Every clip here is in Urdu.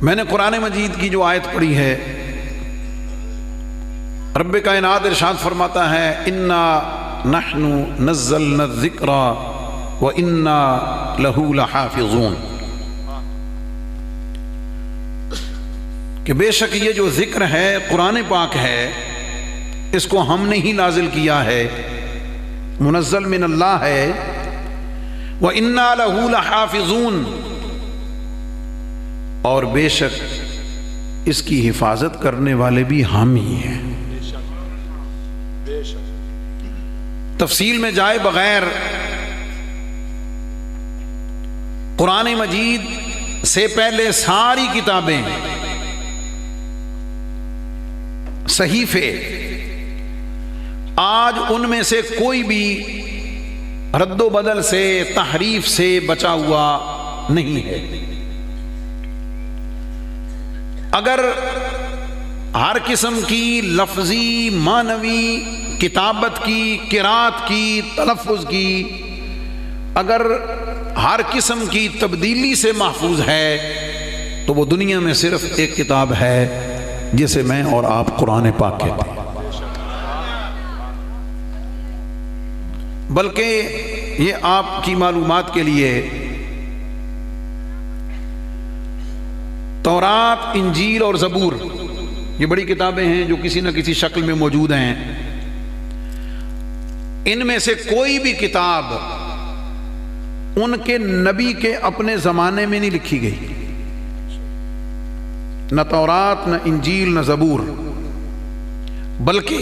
میں نے قرآن مجید کی جو آیت پڑھی ہے، رب کائنات ارشاد فرماتا ہے انا نحن نزلنا الذکر وانا لہ لحافظون، کہ بے شک یہ جو ذکر ہے قرآن پاک ہے، اس کو ہم نے ہی نازل کیا ہے، منزل من اللہ ہے، وَإِنَّا لَهُ لَحَافِظُونَ، اور بے شک اس کی حفاظت کرنے والے بھی ہم ہی ہیں۔ تفصیل میں جائے بغیر قرآن مجید سے پہلے ساری کتابیں، صحیفے، آج ان میں سے کوئی بھی رد و بدل سے، تحریف سے بچا ہوا نہیں ہے۔ اگر ہر قسم کی لفظی، معنوی، کتابت کی، قرات کی، تلفظ کی اگر ہر قسم کی تبدیلی سے محفوظ ہے تو وہ دنیا میں صرف ایک کتاب ہے جسے میں اور آپ قرآن پاک کہتے ہیں۔ بلکہ یہ آپ کی معلومات کے لیے تورات، انجیل اور زبور، یہ بڑی کتابیں ہیں جو کسی نہ کسی شکل میں موجود ہیں۔ ان میں سے کوئی بھی کتاب ان کے نبی کے اپنے زمانے میں نہیں لکھی گئی، نہ تورات، نہ انجیل، نہ زبور، بلکہ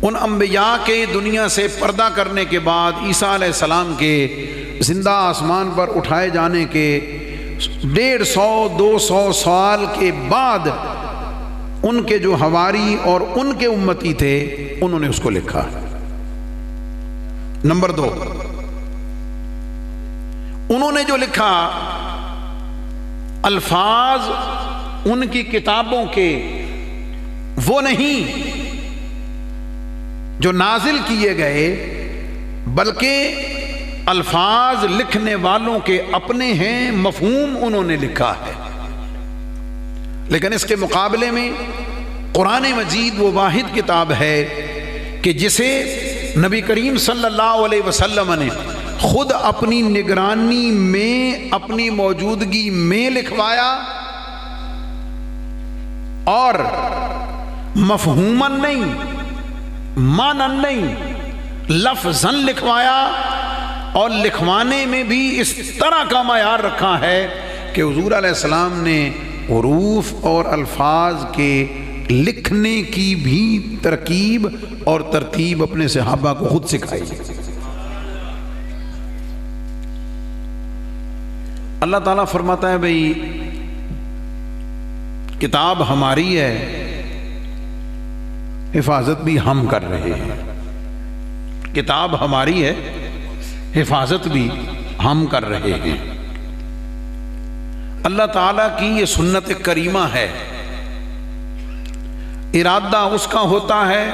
ان انبیاء کے دنیا سے پردہ کرنے کے بعد عیسیٰ علیہ السلام کے زندہ آسمان پر اٹھائے جانے کے 150-200 سال کے بعد ان کے جو حواری اور ان کے امتی تھے انہوں نے اس کو لکھا۔ نمبر 2، انہوں نے جو لکھا، الفاظ ان کی کتابوں کے وہ نہیں جو نازل کیے گئے، بلکہ الفاظ لکھنے والوں کے اپنے ہیں، مفہوم انہوں نے لکھا ہے۔ لیکن اس کے مقابلے میں قرآن مجید وہ واحد کتاب ہے کہ جسے نبی کریم صلی اللہ علیہ وسلم نے خود اپنی نگرانی میں، اپنی موجودگی میں لکھوایا، اور مفہوماً نہیں، معنن نہیں، لفظاً لکھوایا، اور لکھوانے میں بھی اس طرح کا معیار رکھا ہے کہ حضور علیہ السلام نے حروف اور الفاظ کے لکھنے کی بھی ترکیب اور ترتیب اپنے صحابہ کو خود سکھائی۔ اللہ تعالیٰ فرماتا ہے بھئی کتاب ہماری ہے، حفاظت بھی ہم کر رہے ہیں۔ کتاب ہماری ہے، حفاظت بھی ہم کر رہے ہیں۔ اللہ تعالیٰ کی یہ سنت کریمہ ہے، ارادہ اس کا ہوتا ہے،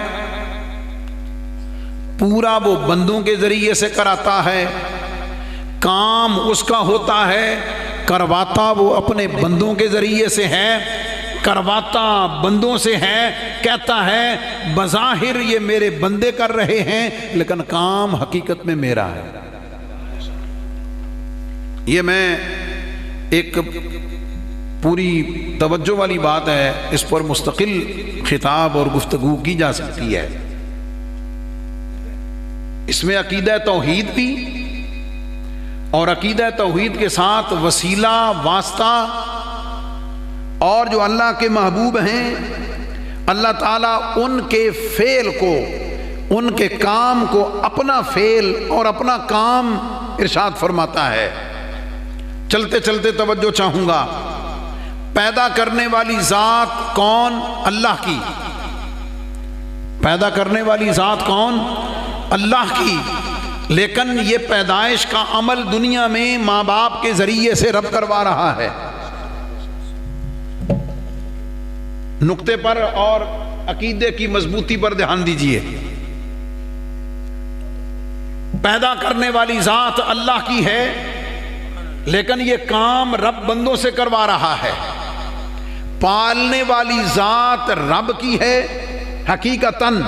پورا وہ بندوں کے ذریعے سے کراتا ہے، کام اس کا ہوتا ہے، کرواتا وہ اپنے بندوں کے ذریعے سے ہے، کرواتا بندوں سے ہے، کہتا ہے بظاہر یہ میرے بندے کر رہے ہیں لیکن کام حقیقت میں میرا ہے۔ یہ میں ایک پوری توجہ والی بات ہے، اس پر مستقل خطاب اور گفتگو کی جا سکتی ہے۔ اس میں عقیدہ توحید بھی، اور عقیدہ توحید کے ساتھ وسیلہ، واسطہ، اور جو اللہ کے محبوب ہیں اللہ تعالیٰ ان کے فعل کو، ان کے کام کو اپنا فعل اور اپنا کام ارشاد فرماتا ہے۔ چلتے چلتے توجہ چاہوں گا، پیدا کرنے والی ذات کون؟ اللہ کی۔ پیدا کرنے والی ذات کون؟ اللہ کی۔ لیکن یہ پیدائش کا عمل دنیا میں ماں باپ کے ذریعے سے رب کروا رہا ہے۔ نقطے پر اور عقیدے کی مضبوطی پر دھیان دیجئے۔ پیدا کرنے والی ذات اللہ کی ہے، لیکن یہ کام رب بندوں سے کروا رہا ہے۔ پالنے والی ذات رب کی ہے حقیقتاً،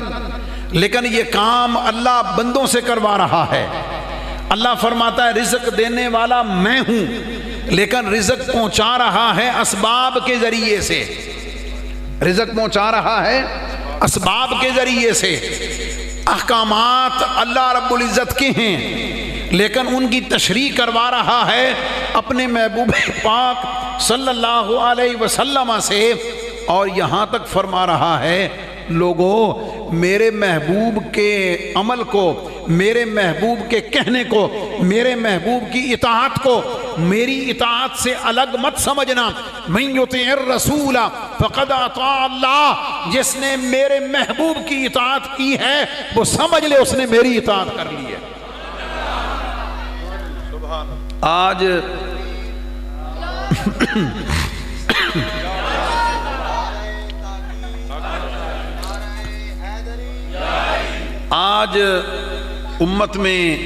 لیکن یہ کام اللہ بندوں سے کروا رہا ہے۔ اللہ فرماتا ہے رزق دینے والا میں ہوں، لیکن رزق پہنچا رہا ہے اسباب کے ذریعے سے، رزق پہنچا رہا ہے اسباب کے ذریعے سے۔ احکامات اللہ رب العزت کے ہیں، لیکن ان کی تشریح کروا رہا ہے اپنے محبوب پاک صلی اللہ علیہ وسلم سے، اور یہاں تک فرما رہا ہے لوگوں میرے محبوب کے عمل کو، میرے محبوب کے کہنے کو، میرے محبوب کی اطاعت کو میری اطاعت سے الگ مت سمجھنا۔ من یطیع الرسول فقد اطاع اللہ، جس نے میرے محبوب کی اطاعت کی ہے وہ سمجھ لے اس نے میری اطاعت کر لی ہے۔ آج امت میں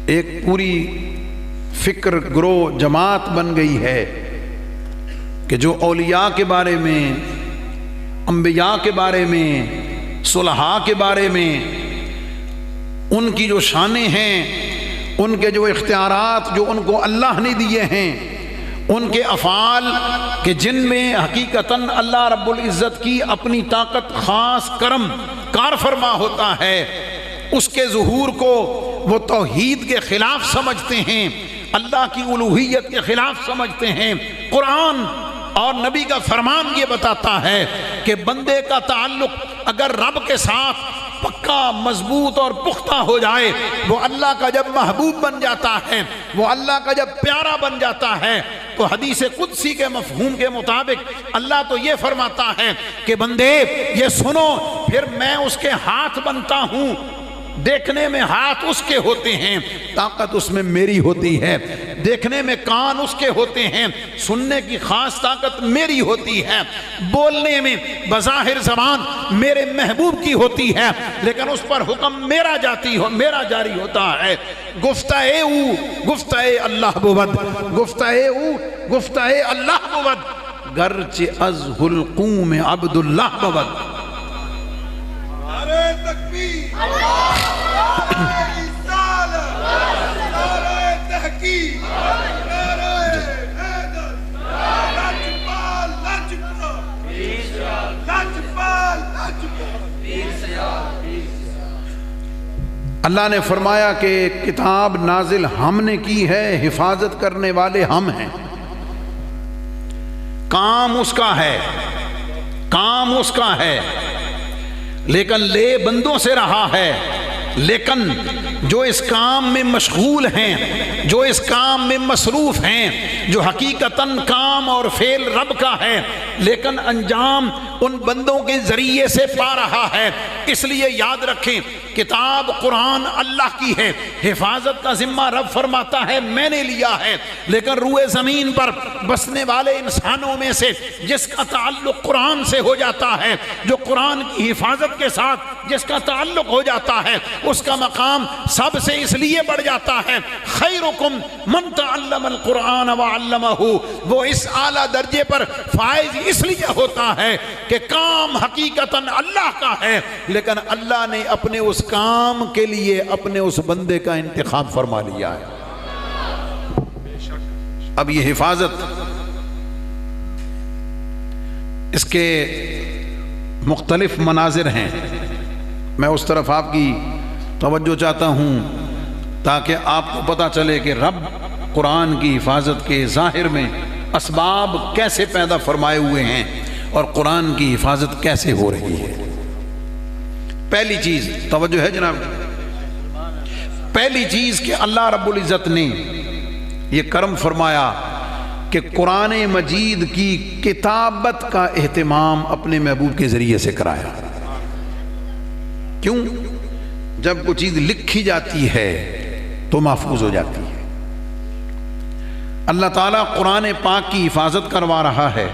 ایک پوری فکر گروہ جماعت بن گئی ہے کہ جو اولیاء کے بارے میں، انبیاء کے بارے میں، صلحاء کے بارے میں، ان کی جو شانیں ہیں، ان کے جو اختیارات جو ان کو اللہ نے دیے ہیں، ان کے افعال کہ جن میں حقیقتاً اللہ رب العزت کی اپنی طاقت، خاص کرم کار فرما ہوتا ہے، اس کے ظہور کو وہ توحید کے خلاف سمجھتے ہیں، اللہ کی الوہیت کے خلاف سمجھتے ہیں۔ قرآن اور نبی کا فرمان یہ بتاتا ہے کہ بندے کا تعلق اگر رب کے ساتھ پکا، مضبوط اور پختہ ہو جائے، وہ اللہ کا جب محبوب بن جاتا ہے، وہ اللہ کا جب پیارا بن جاتا ہے، تو حدیث قدسی کے مفہوم کے مطابق اللہ تو یہ فرماتا ہے کہ بندے یہ سنو، پھر میں اس کے ہاتھ بنتا ہوں۔ دیکھنے میں ہاتھ اس کے ہوتے ہیں، طاقت اس میں میری ہوتی ہے۔ دیکھنے میں کان اس کے ہوتے ہیں، سننے کی خاص طاقت میری ہوتی ہے۔ بولنے میں بظاہر زبان میرے محبوب کی ہوتی ہے، لیکن اس پر حکم میرا جاری ہوتا ہے۔ گفتہ اللہ بود، گفتہ اللہ بود، گرچہ از حلقوم عبداللہ بود۔ اللہ نے فرمایا کہ کتاب نازل ہم نے کی ہے، حفاظت کرنے والے ہم ہیں۔ کام اس کا ہے، کام اس کا ہے، لیکن لے بندوں سے رہا ہے۔ لیکن جو اس کام میں مشغول ہیں، جو اس کام میں مصروف ہیں، جو حقیقتاً کام اور فعل رب کا ہے، لیکن انجام ان بندوں کے ذریعے سے پا رہا ہے۔ اس لیے یاد رکھیں کتاب قرآن اللہ کی ہے، حفاظت کا ذمہ رب فرماتا ہے میں نے لیا ہے، لیکن روئے زمین پر بسنے والے انسانوں میں سے جس کا تعلق قرآن سے ہو جاتا ہے، جو قرآن کی حفاظت کے ساتھ جس کا تعلق ہو جاتا ہے، اس کا مقام سب سے اس لیے بڑھ جاتا ہے۔ خیرکم من تعلم القرآن وعلمہ، وہ اس اعلیٰ درجے پر فائز اس لیے ہوتا ہے کہ کام حقیقتاً اللہ کا ہے، لیکن اللہ نے اپنے اس کام کے لیے اپنے اس بندے کا انتخاب فرما لیا ہے۔ اب یہ حفاظت، اس کے مختلف مناظر ہیں، میں اس طرف آپ کی توجہ چاہتا ہوں تاکہ آپ کو پتہ چلے کہ رب قرآن کی حفاظت کے ظاہر میں اسباب کیسے پیدا فرمائے ہوئے ہیں اور قرآن کی حفاظت کیسے ہو رہی ہے۔ پہلی چیز توجہ ہے جناب، پہلی چیز کہ اللہ رب العزت نے یہ کرم فرمایا کہ قرآن مجید کی کتابت کا اہتمام اپنے محبوب کے ذریعے سے کرایا۔ کیوں؟ جب کوئی چیز لکھی جاتی ہے تو محفوظ ہو جاتی ہے۔ اللہ تعالیٰ قرآن پاک کی حفاظت کروا رہا ہے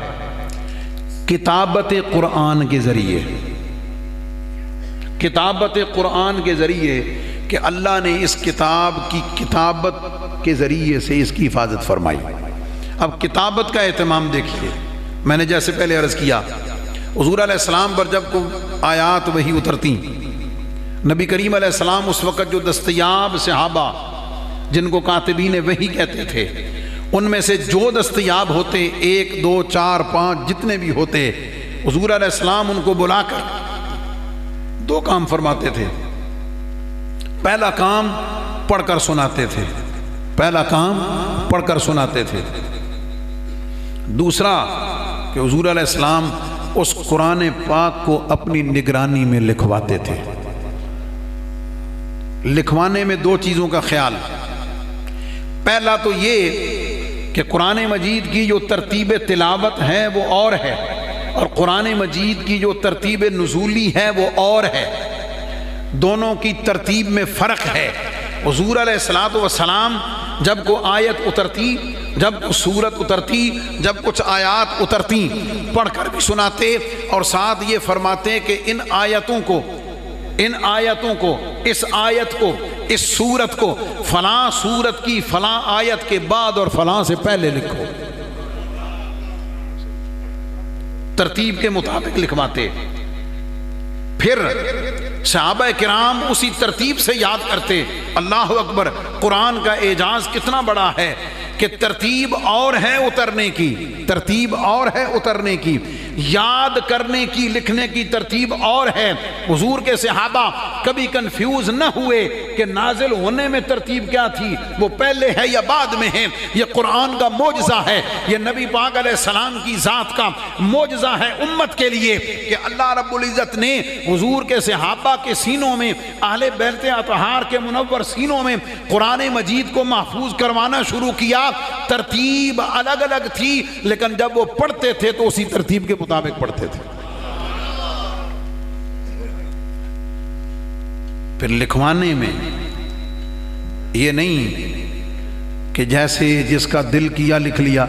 کتابت قرآن کے ذریعے، کتابت قرآن کے ذریعے کہ اللہ نے اس کتاب کی کتابت کے ذریعے سے اس کی حفاظت فرمائی۔ اب کتابت کا اہتمام دیکھیے، میں نے جیسے پہلے عرض کیا، حضور علیہ السلام پر جب کو آیات وہی اترتی، نبی کریم علیہ السلام اس وقت جو دستیاب صحابہ جن کو کاتبین وحی کہتے تھے، ان میں سے جو دستیاب ہوتے 1 2 4 5 جتنے بھی ہوتے، حضور علیہ السلام ان کو بلا کر 2 کام فرماتے تھے۔ پہلا کام پڑھ کر سناتے تھے، پہلا کام پڑھ کر سناتے تھے۔ دوسرا کہ حضور علیہ السلام اس قرآن پاک کو اپنی نگرانی میں لکھواتے تھے۔ لکھوانے میں 2 چیزوں کا خیال، پہلا تو یہ کہ قرآن مجید کی جو ترتیب تلاوت ہے وہ اور ہے، اور قرآن مجید کی جو ترتیب نزولی ہے وہ اور ہے، دونوں کی ترتیب میں فرق ہے۔ حضور علیہ الصلوۃ والسلام جب کو آیت اترتی، جب سورت اترتی، جب کچھ آیات اترتی، پڑھ کر بھی سناتے اور ساتھ یہ فرماتے کہ ان آیتوں کو، اس آیت کو، اس سورت کو فلاں سورت کی فلاں آیت کے بعد اور فلاں سے پہلے لکھو، ترتیب کے مطابق لکھواتے۔ پھر صحابہ کرام اسی ترتیب سے یاد کرتے۔ اللہ اکبر، قرآن کا اعجاز کتنا بڑا ہے کہ ترتیب اور ہے اترنے کی، ترتیب اور ہے اترنے کی، یاد کرنے کی، لکھنے کی ترتیب اور ہے۔ حضور کے صحابہ کبھی کنفیوز نہ ہوئے کہ نازل ہونے میں ترتیب کیا تھی، وہ پہلے ہے یا بعد میں ہے۔ یہ قرآن کا معجزہ ہے، یہ نبی پاک علیہ السلام کی ذات کا معجزہ ہے امت کے لیے کہ اللہ رب العزت نے حضور کے صحابہ کے سینوں میں، اہل بیت اطہار کے منور سینوں میں قرآن مجید کو محفوظ کروانا شروع کیا۔ ترتیب الگ الگ تھی، لیکن جب وہ پڑھتے تھے تو اسی ترتیب کے مطابق پڑھتے تھے۔ پھر لکھوانے میں یہ نہیں کہ جیسے جس کا دل کیا لکھ لیا،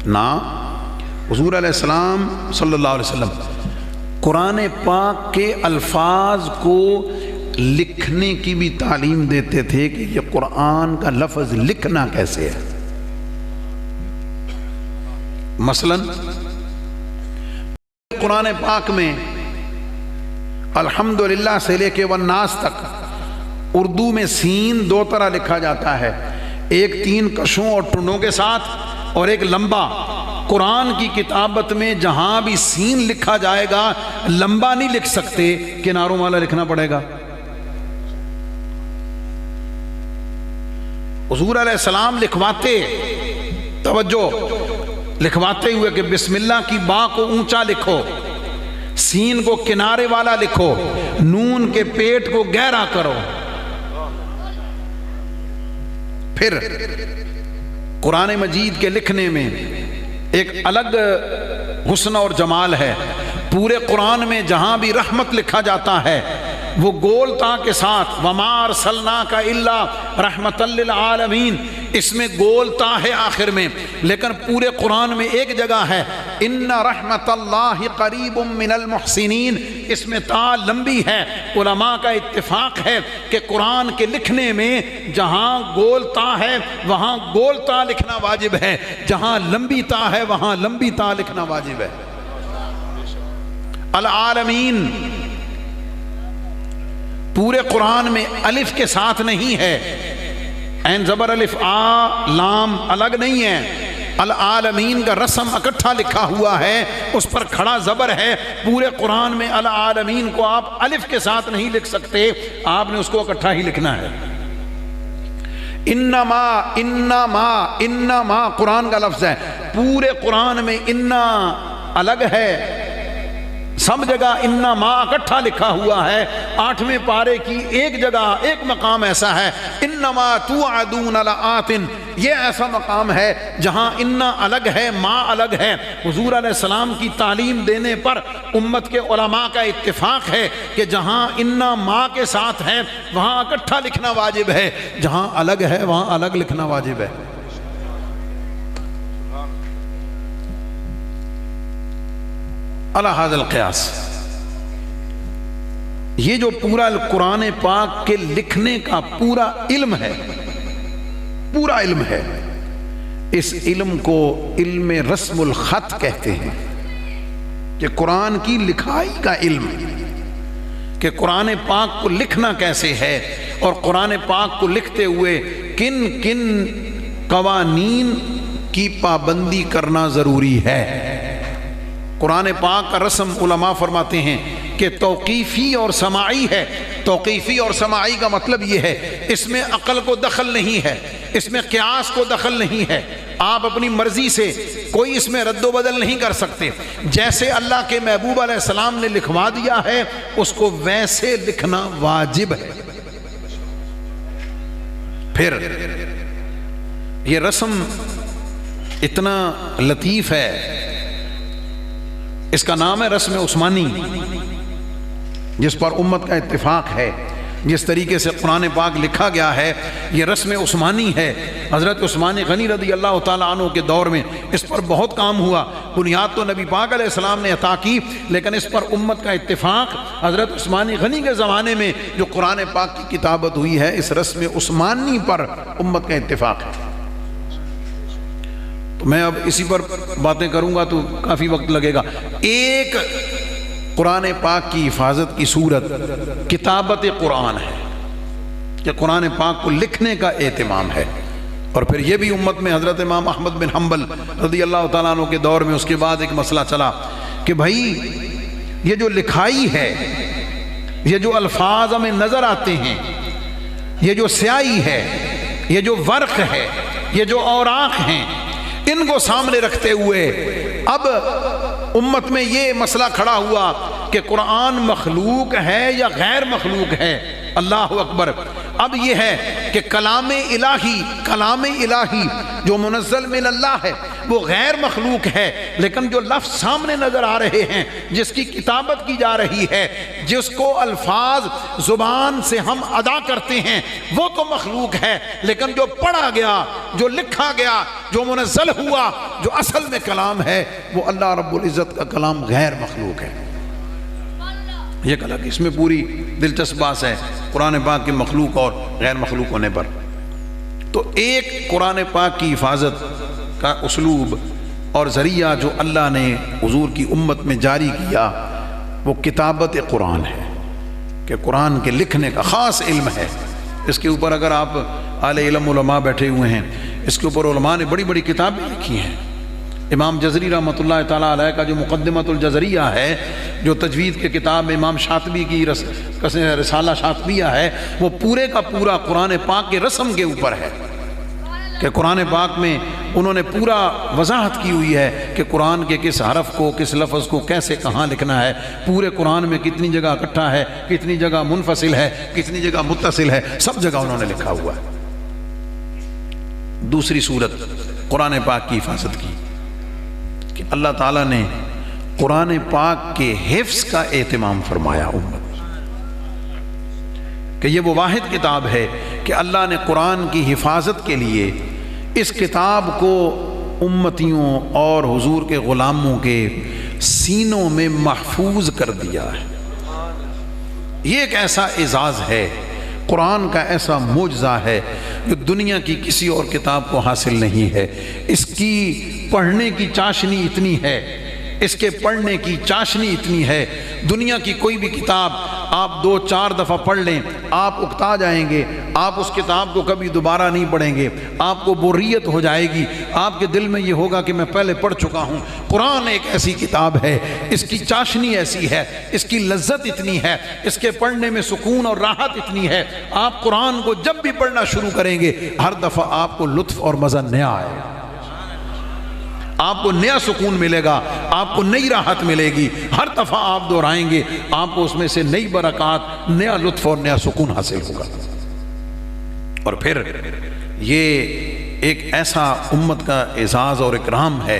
نہ، حضور علیہ السلام صلی اللہ علیہ وسلم قرآن پاک کے الفاظ کو لکھنے کی بھی تعلیم دیتے تھے کہ یہ قرآن کا لفظ لکھنا کیسے ہے۔ مثلا قرآن پاک میں الحمدللہ سے لے کے والناس تک اردو میں سین 2 طرح لکھا جاتا ہے، ایک 3 کشوں اور ٹنڈوں کے ساتھ، اور ایک لمبا۔ قرآن کی کتابت میں جہاں بھی سین لکھا جائے گا لمبا نہیں لکھ سکتے، کناروں والا لکھنا پڑے گا۔ حضور علیہ السلام لکھواتے، توجہ، لکھواتے ہوئے کہ بسم اللہ کی با کو اونچا لکھو، سین کو کنارے والا لکھو، نون کے پیٹ کو گہرا کرو۔ پھر قرآن مجید کے لکھنے میں ایک الگ حسن اور جمال ہے۔ پورے قرآن میں جہاں بھی رحمت لکھا جاتا ہے وہ گول تا کے ساتھ، وما ارسلناک الا رحمۃ للعالمین، اس میں گول تا ہے آخر میں، لیکن پورے قرآن میں ایک جگہ ہے ان رحمت اللہ قریب من المحسنین، اس میں تا لمبی ہے۔ علماء کا اتفاق ہے کہ قرآن کے لکھنے میں جہاں گول تا ہے وہاں گول تا لکھنا واجب ہے، جہاں لمبی تا ہے وہاں لمبی تا لکھنا واجب ہے۔ العالمین پورے قرآن میں الف کے ساتھ نہیں ہے، عین زبر الف آ لام الگ نہیں ہے، العالمین کا رسم اکٹھا لکھا ہوا ہے، اس پر کھڑا زبر ہے۔ پورے قرآن میں العالمین کو آپ الف کے ساتھ نہیں لکھ سکتے، آپ نے اس کو اکٹھا ہی لکھنا ہے۔ انما انما انما قرآن کا لفظ ہے، پورے قرآن میں انا الگ ہے، سب جگہ انما اکٹھا لکھا ہوا ہے۔ 8ویں پارے کی ایک جگہ ایک مقام ایسا ہے انما توعدون لآت، یہ ایسا مقام ہے جہاں انا الگ ہے، ما الگ ہے۔ حضور علیہ السلام کی تعلیم دینے پر امت کے علماء کا اتفاق ہے کہ جہاں انا ما کے ساتھ ہے وہاں اکٹھا لکھنا واجب ہے، جہاں الگ ہے وہاں الگ لکھنا واجب ہے۔ علی ھذا القیاس، یہ جو پورا قرآن پاک کے لکھنے کا پورا علم ہے، پورا علم ہے، اس علم کو علم رسم الخط کہتے ہیں، کہ قرآن کی لکھائی کا علم، کہ قرآن پاک کو لکھنا کیسے ہے اور قرآن پاک کو لکھتے ہوئے کن کن قوانین کی پابندی کرنا ضروری ہے۔ قرآن پاک کا رسم علماء فرماتے ہیں کہ توقیفی اور سماعی ہے۔ توقیفی اور سماعی کا مطلب یہ ہے اس میں عقل کو دخل نہیں ہے، اس میں قیاس کو دخل نہیں ہے، آپ اپنی مرضی سے کوئی اس میں رد و بدل نہیں کر سکتے۔ جیسے اللہ کے محبوب علیہ السلام نے لکھوا دیا ہے اس کو ویسے لکھنا واجب ہے۔ پھر یہ رسم اتنا لطیف ہے، اس کا نام ہے رسم عثمانی، جس پر امت کا اتفاق ہے۔ جس طریقے سے قرآن پاک لکھا گیا ہے یہ رسم عثمانی ہے۔ حضرت عثمان غنی رضی اللہ تعالیٰ عنہ کے دور میں اس پر بہت کام ہوا۔ بنیاد تو نبی پاک علیہ السلام نے عطا کی، لیکن اس پر امت کا اتفاق حضرت عثمان غنی کے زمانے میں جو قرآن پاک کی کتابت ہوئی ہے اس رسم عثمانی پر امت کا اتفاق ہے۔ تو میں اب اسی پر باتیں کروں گا تو کافی وقت لگے گا۔ ایک قرآن پاک کی حفاظت کی صورت کتابت قرآن ہے، کہ قرآن پاک کو لکھنے کا اہتمام ہے۔ اور پھر یہ بھی امت میں حضرت امام احمد بن حنبل رضی اللہ تعالیٰ عنہ کے دور میں اس کے بعد ایک مسئلہ چلا کہ بھائی یہ جو لکھائی ہے، یہ جو الفاظ ہمیں نظر آتے ہیں، یہ جو سیاہی ہے، یہ جو ورق ہے، یہ جو اوراق ہیں، ان کو سامنے رکھتے ہوئے اب امت میں یہ مسئلہ کھڑا ہوا کہ قرآن مخلوق ہے یا غیر مخلوق ہے۔ اللہ اکبر۔ اب یہ ہے کہ کلام الہی جو منزل من اللہ ہے وہ غیر مخلوق ہے، لیکن جو لفظ سامنے نظر آ رہے ہیں، جس کی کتابت کی جا رہی ہے، جس کو الفاظ زبان سے ہم ادا کرتے ہیں وہ تو مخلوق ہے، لیکن جو پڑھا گیا، جو لکھا گیا، جو منزل ہوا، جو اصل میں کلام ہے وہ اللہ رب العزت کا کلام غیر مخلوق ہے۔ یہ الگ اس میں پوری دلچسپ بات ہے قرآن پاک کے مخلوق اور غیر مخلوق ہونے پر۔ تو ایک قرآن پاک کی حفاظت کا اسلوب اور ذریعہ جو اللہ نے حضور کی امت میں جاری کیا وہ کتابت قرآن ہے، کہ قرآن کے لکھنے کا خاص علم ہے۔ اس کے اوپر اگر آپ اہل علم علماء بیٹھے ہوئے ہیں، اس کے اوپر علماء نے بڑی بڑی کتابیں لکھی ہیں۔ امام جزری رحمۃ اللہ تعالیٰ علیہ کا جو مقدمۃ الجزریہ ہے، جو تجوید کے کتاب امام شاطبی کی رسالہ شاطبیہ ہے، وہ پورے کا پورا قرآن پاک کے رسم کے اوپر ہے، کہ قرآن پاک میں انہوں نے پورا وضاحت کی ہوئی ہے کہ قرآن کے کس حرف کو، کس لفظ کو کیسے کہاں لکھنا ہے، پورے قرآن میں کتنی جگہ اکٹھا ہے، کتنی جگہ منفصل ہے، کتنی جگہ متصل ہے، سب جگہ انہوں نے لکھا ہوا ہے۔ دوسری صورت قرآن پاک کی حفاظت کی کہ اللہ تعالیٰ نے قرآن پاک کے حفظ کا اہتمام فرمایا امت، کہ یہ وہ واحد کتاب ہے کہ اللہ نے قرآن کی حفاظت کے لیے اس کتاب کو امتیوں اور حضور کے غلاموں کے سینوں میں محفوظ کر دیا ہے۔ یہ ایک ایسا اعزاز ہے، قرآن کا ایسا معجزہ ہے جو دنیا کی کسی اور کتاب کو حاصل نہیں ہے۔ اس کی پڑھنے کی چاشنی اتنی ہے، اس کے پڑھنے کی چاشنی اتنی ہے، دنیا کی کوئی بھی کتاب آپ 2-4 دفعہ پڑھ لیں آپ اکتا جائیں گے، آپ اس کتاب کو کبھی دوبارہ نہیں پڑھیں گے، آپ کو بوریت ہو جائے گی، آپ کے دل میں یہ ہوگا کہ میں پہلے پڑھ چکا ہوں۔ قرآن ایک ایسی کتاب ہے، اس کی چاشنی ایسی ہے، اس کی لذت اتنی ہے، اس کے پڑھنے میں سکون اور راحت اتنی ہے، آپ قرآن کو جب بھی پڑھنا شروع کریں گے ہر دفعہ آپ کو لطف اور مزہ نیا آئے گا، آپ کو نیا سکون ملے گا، آپ کو نئی راحت ملے گی، ہر دفعہ آپ دہرائیں گے آپ کو اس میں سے نئی برکات، نیا لطف اور نیا سکون حاصل ہوگا۔ اور پھر یہ ایک ایسا امت کا اعزاز اور اکرام ہے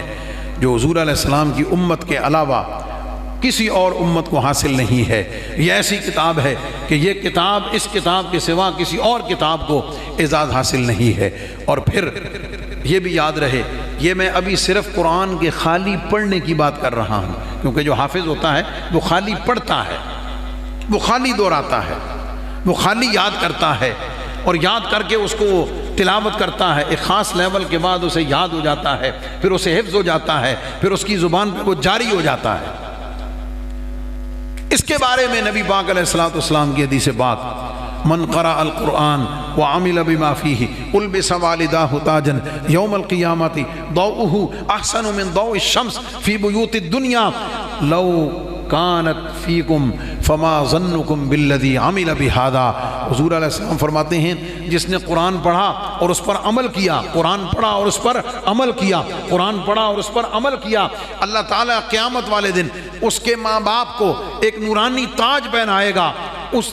جو حضور علیہ السلام کی امت کے علاوہ کسی اور امت کو حاصل نہیں ہے۔ یہ ایسی کتاب ہے کہ یہ کتاب اس کتاب کے سوا کسی اور کتاب کو اعزاز حاصل نہیں ہے۔ اور پھر یہ بھی یاد رہے، یہ میں ابھی صرف قرآن کے خالی پڑھنے کی بات کر رہا ہوں، کیونکہ جو حافظ ہوتا ہے وہ خالی پڑھتا ہے، وہ خالی دہراتا ہے، وہ خالی یاد کرتا ہے، اور یاد کر کے اس کو تلاوت کرتا ہے ایک خاص لیول کے بعد اسے یاد ہو جاتا ہے، پھر اسے حفظ ہو جاتا ہے، پھر اس کی زبان پہ وہ جاری ہو جاتا ہے۔ اس کے بارے میں نبی پاک علیہ الصلوۃ والسلام کی حدیث پاک، من قرأ القرآن وعمل بما فيه البس والداه تاجا يوم القيامة ضوءه احسن من ضوء الشمس في بيوت الدنيا لو كانت فيكم فما ظنكم بالذي عمل بهذا۔ حضور علیہ السلام فرماتے ہیں جس نے قرآن پڑھا اور اس پر عمل کیا، قرآن پڑھا اور اس پر عمل کیا، قرآن پڑھا اور اس پر عمل کیا، اللہ تعالیٰ قیامت والے دن اس کے ماں باپ کو ایک نورانی تاج پہنائے گا۔ اس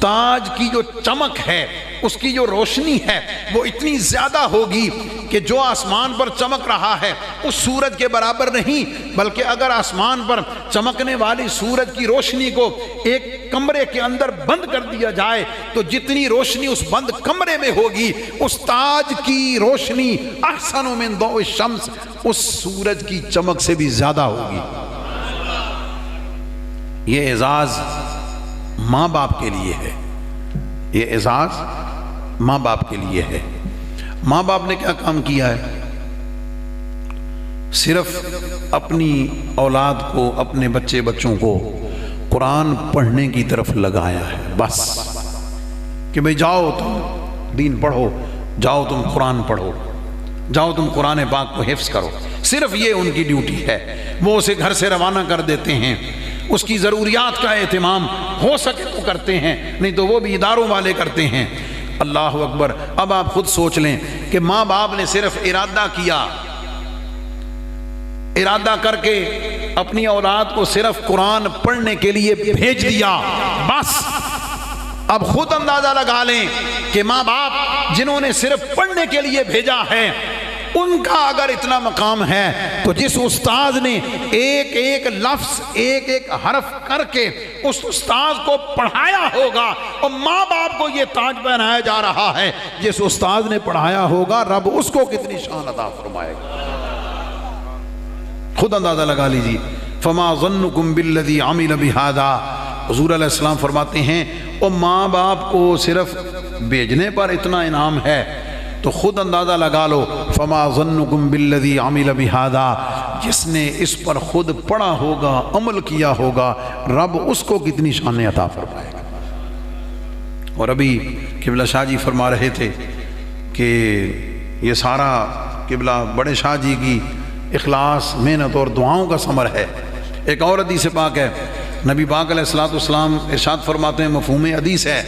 تاج کی جو چمک ہے، اس کی جو روشنی ہے، وہ اتنی زیادہ ہوگی کہ جو آسمان پر چمک رہا ہے اس سورج کے برابر نہیں، بلکہ اگر آسمان پر چمکنے والی سورج کی روشنی کو ایک کمرے کے اندر بند کر دیا جائے تو جتنی روشنی اس بند کمرے میں ہوگی اس تاج کی روشنی احسن من ضوء الشمس اس سورج کی چمک سے بھی زیادہ ہوگی۔ یہ اعزاز ماں باپ کے لیے ہے، یہ اعزاز ماں باپ کے لیے ہے۔ ماں باپ نے کیا کام کیا ہے؟ صرف اپنی اولاد کو، اپنے بچوں کو قرآن پڑھنے کی طرف لگایا ہے، بس کہ بھئی جاؤ تم دین پڑھو، جاؤ تم قرآن پڑھو، جاؤ تم قرآن پاک کو حفظ کرو، صرف یہ ان کی ڈیوٹی ہے۔ وہ اسے گھر سے روانہ کر دیتے ہیں، اس کی ضروریات کا اہتمام ہو سکے تو کرتے ہیں، نہیں تو وہ بھی اداروں والے کرتے ہیں۔ اللہ اکبر۔ اب آپ خود سوچ لیں کہ ماں باپ نے صرف ارادہ کیا، ارادہ کر کے اپنی اولاد کو صرف قرآن پڑھنے کے لیے بھیج دیا، بس اب خود اندازہ لگا لیں کہ ماں باپ جنہوں نے صرف پڑھنے کے لیے بھیجا ہے ان کا اگر اتنا مقام ہے تو جس استاذ نے ایک ایک لفظ، ایک ایک حرف کر کے اس استاذ کو پڑھایا ہوگا، اور ماں باپ کو یہ تاج پہنایا جا رہا ہے، جس استاذ نے پڑھایا ہوگا رب اس کو کتنی شان عطا فرمائے گا۔ خود اندازہ لگا لیجیے۔ فما ظنکم بالذی عمل بہذا، حضور علیہ السلام فرماتے ہیں اور ماں باپ کو صرف بھیجنے پر اتنا انعام ہے تو خود اندازہ لگا لو فما ظنکم بالذی عمل بہذا، جس نے اس پر خود پڑھا ہوگا، عمل کیا ہوگا، رب اس کو کتنی شان عطا فرمائے گا۔ اور ابھی قبلہ شاہ جی فرما رہے تھے کہ یہ سارا قبلہ بڑے شاہ جی کی اخلاص، محنت اور دعاؤں کا ثمر ہے۔ ایک اور حدیث پاک ہے، نبی پاک علیہ الصلوۃ والسلام ارشاد فرماتے ہیں، مفہوم حدیث ہے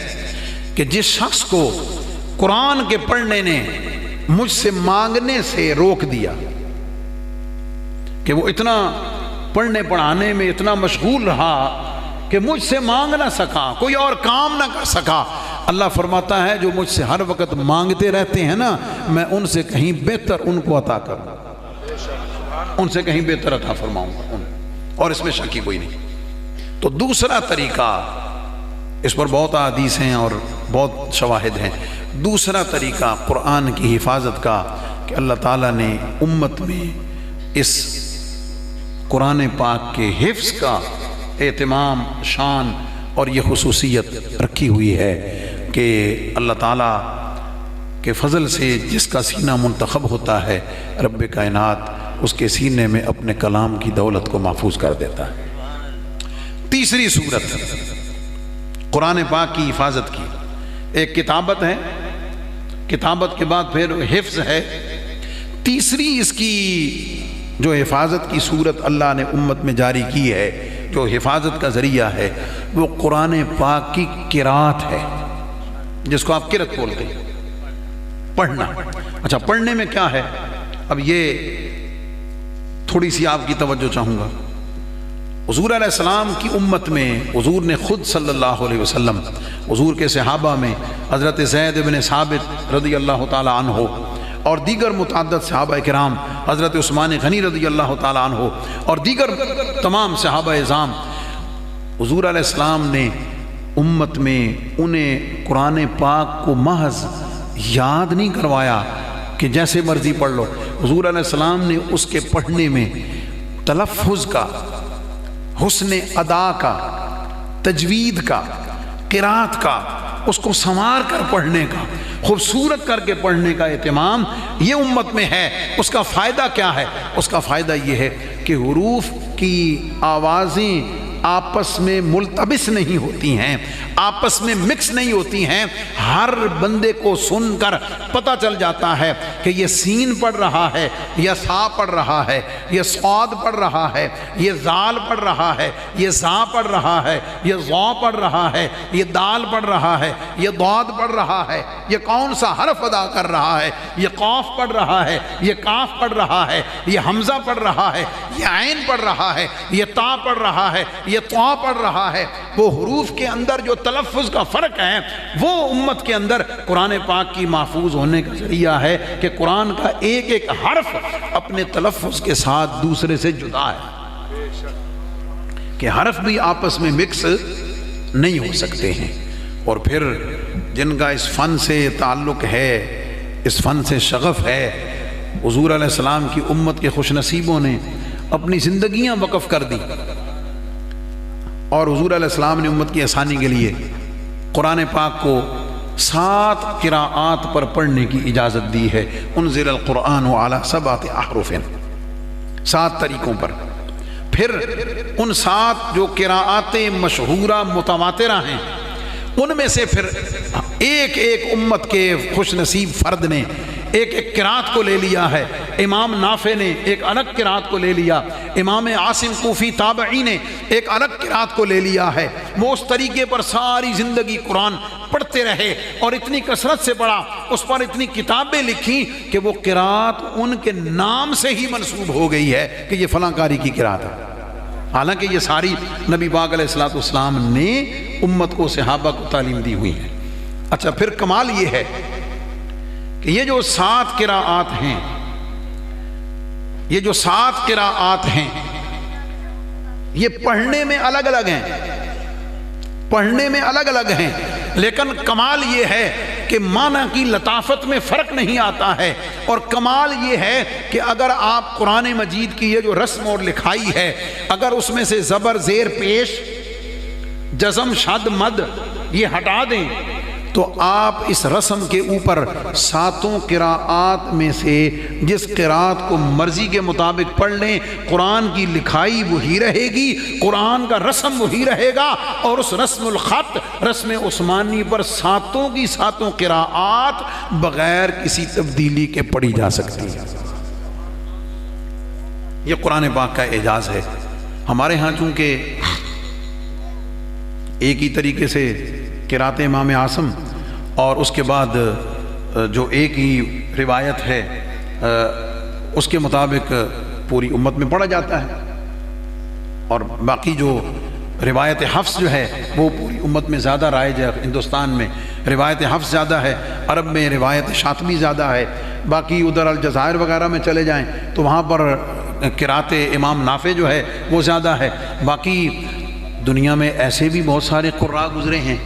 کہ جس شخص کو قرآن کے پڑھنے نے مجھ سے مانگنے سے روک دیا، کہ وہ اتنا پڑھنے پڑھانے میں اتنا مشغول رہا کہ مجھ سے مانگ نہ سکا، کوئی اور کام نہ کر سکا، اللہ فرماتا ہے جو مجھ سے ہر وقت مانگتے رہتے ہیں نا، میں ان سے کہیں بہتر ان کو عطا کروں گا، ان سے کہیں بہتر عطا فرماؤں گا، اور اس میں شک ہی کوئی نہیں۔ تو دوسرا طریقہ، اس پر بہت احادیث ہیں اور بہت شواہد ہیں، دوسرا طریقہ قرآن کی حفاظت کا کہ اللہ تعالیٰ نے امت میں اس قرآن پاک کے حفظ کا اہتمام، شان اور یہ خصوصیت رکھی ہوئی ہے کہ اللہ تعالیٰ کے فضل سے جس کا سینہ منتخب ہوتا ہے، رب کائنات اس کے سینے میں اپنے کلام کی دولت کو محفوظ کر دیتا ہے۔ تیسری صورت قرآن پاک کی حفاظت کی، ایک کتابت ہے، کتابت کے بعد پھر حفظ ہے، تیسری اس کی جو حفاظت کی صورت اللہ نے امت میں جاری کی ہے، جو حفاظت کا ذریعہ ہے، وہ قرآن پاک کی قرات ہے، جس کو آپ قرات بولتے ہیں، پڑھنا۔ اچھا، پڑھنے میں کیا ہے؟ اب یہ تھوڑی سی آپ کی توجہ چاہوں گا۔ حضور علیہ السلام کی امت میں حضور نے خود صلی اللہ علیہ وسلم، حضور کے صحابہ میں حضرت زید بن ثابت رضی اللہ تعالیٰ عنہ اور دیگر متعدد صحابہ کرام، حضرت عثمان غنی رضی اللہ تعالیٰ عنہ اور دیگر تمام صحابہ اعظام، حضور علیہ السلام نے امت میں انہیں قرآن پاک کو محض یاد نہیں کروایا کہ جیسے مرضی پڑھ لو، حضور علیہ السلام نے اس کے پڑھنے میں تلفظ کا، حسن ادا کا، تجوید کا، قرات کا، اس کو سنوار کر پڑھنے کا، خوبصورت کر کے پڑھنے کا اہتمام یہ امت میں ہے۔ اس کا فائدہ کیا ہے؟ اس کا فائدہ یہ ہے کہ حروف کی آوازیں آپس میں ملتبس نہیں ہوتی ہیں، آپس میں مکس نہیں ہوتی ہیں۔ ہر بندے کو سن کر پتہ چل جاتا ہے کہ یہ سین پڑھ رہا ہے، یہ سا پڑھ رہا ہے، یہ صاد پڑھ رہا ہے، یہ زال پڑھ رہا ہے، یہ زا پڑھ رہا ہے، یہ ضا پڑھ رہا ہے، یہ دال پڑھ رہا ہے، یہ ضاد پڑھ رہا ہے، یہ کون سا حرف ادا کر رہا ہے، یہ قاف پڑھ رہا ہے، یہ کاف پڑھ رہا ہے، یہ حمزہ پڑھ رہا ہے، یہ عین پڑھ رہا ہے، یہ تا پڑھ رہا ہے، یہ طا پڑھ رہا ہے۔ وہ حروف کے اندر جو تلفظ کا فرق ہے وہ امت کے اندر قرآن پاک کی محفوظ ہونے کا ذریعہ ہے کہ قرآن کا ایک ایک حرف اپنے تلفظ کے ساتھ دوسرے سے جدا ہے، کہ حرف بھی آپس میں مکس نہیں ہو سکتے ہیں۔ اور پھر جن کا اس فن سے تعلق ہے، اس فن سے شغف ہے، حضور علیہ السلام کی امت کے خوش نصیبوں نے اپنی زندگیاں وقف کر دی، اور حضور علیہ السلام نے امت کی آسانی کے لیے قرآن پاک کو 7 قراءات پر پڑھنے کی اجازت دی ہے۔ انزل القرآن علی 7 احرف، 7 طریقوں پر۔ پھر ان 7 جو قراءاتیں مشہورہ متواترہ ہیں ان میں سے پھر ایک ایک امت کے خوش نصیب فرد نے ایک ایک قرات کو لے لیا ہے۔ امام نافع نے ایک الگ قرات کو لے لیا، امام عاصم کوفی تابعی نے ایک الگ قرات کو لے لیا ہے۔ وہ اس طریقے پر ساری زندگی قرآن پڑھتے رہے اور اتنی کثرت سے پڑھا، اس پر اتنی کتابیں لکھی کہ وہ قرات ان کے نام سے ہی منسوب ہو گئی ہے کہ یہ فلاں قاری کی قرات ہے، حالانکہ یہ ساری نبی پاک علیہ السلام نے امت کو، صحابہ کو تعلیم دی ہوئی ہے۔ اچھا، پھر کمال یہ ہے کہ یہ جو 7 قراءات ہیں، یہ جو 7 قراءات ہیں یہ پڑھنے میں الگ الگ ہیں، پڑھنے میں الگ الگ ہیں، لیکن کمال یہ ہے کہ معنی کی لطافت میں فرق نہیں آتا ہے۔ اور کمال یہ ہے کہ اگر آپ قرآن مجید کی یہ جو رسم اور لکھائی ہے، اگر اس میں سے زبر زیر پیش، جزم شد مد یہ ہٹا دیں تو آپ اس رسم کے اوپر 7 قراءات میں سے جس قراءت کو مرضی کے مطابق پڑھ لیں، قرآن کی لکھائی وہی رہے گی، قرآن کا رسم وہی رہے گا، اور اس رسم الخط، رسم عثمانی پر 7 کی 7 قراءات بغیر کسی تبدیلی کے پڑھی جا سکتی ہے۔ یہ قرآن پاک کا اعجاز ہے۔ ہمارے ہاں چونکہ ایک ہی طریقے سے قرات امام عاصم اور اس کے بعد جو ایک ہی روایت ہے اس کے مطابق پوری امت میں پڑھا جاتا ہے، اور باقی جو روایت حفظ جو ہے وہ پوری امت میں زیادہ رائج ہے۔ ہندوستان میں روایت حفظ زیادہ ہے، عرب میں روایت شاطبی زیادہ ہے، باقی ادھر الجزائر وغیرہ میں چلے جائیں تو وہاں پر قرات امام نافع جو ہے وہ زیادہ ہے۔ باقی دنیا میں ایسے بھی بہت سارے قراء گزرے ہیں،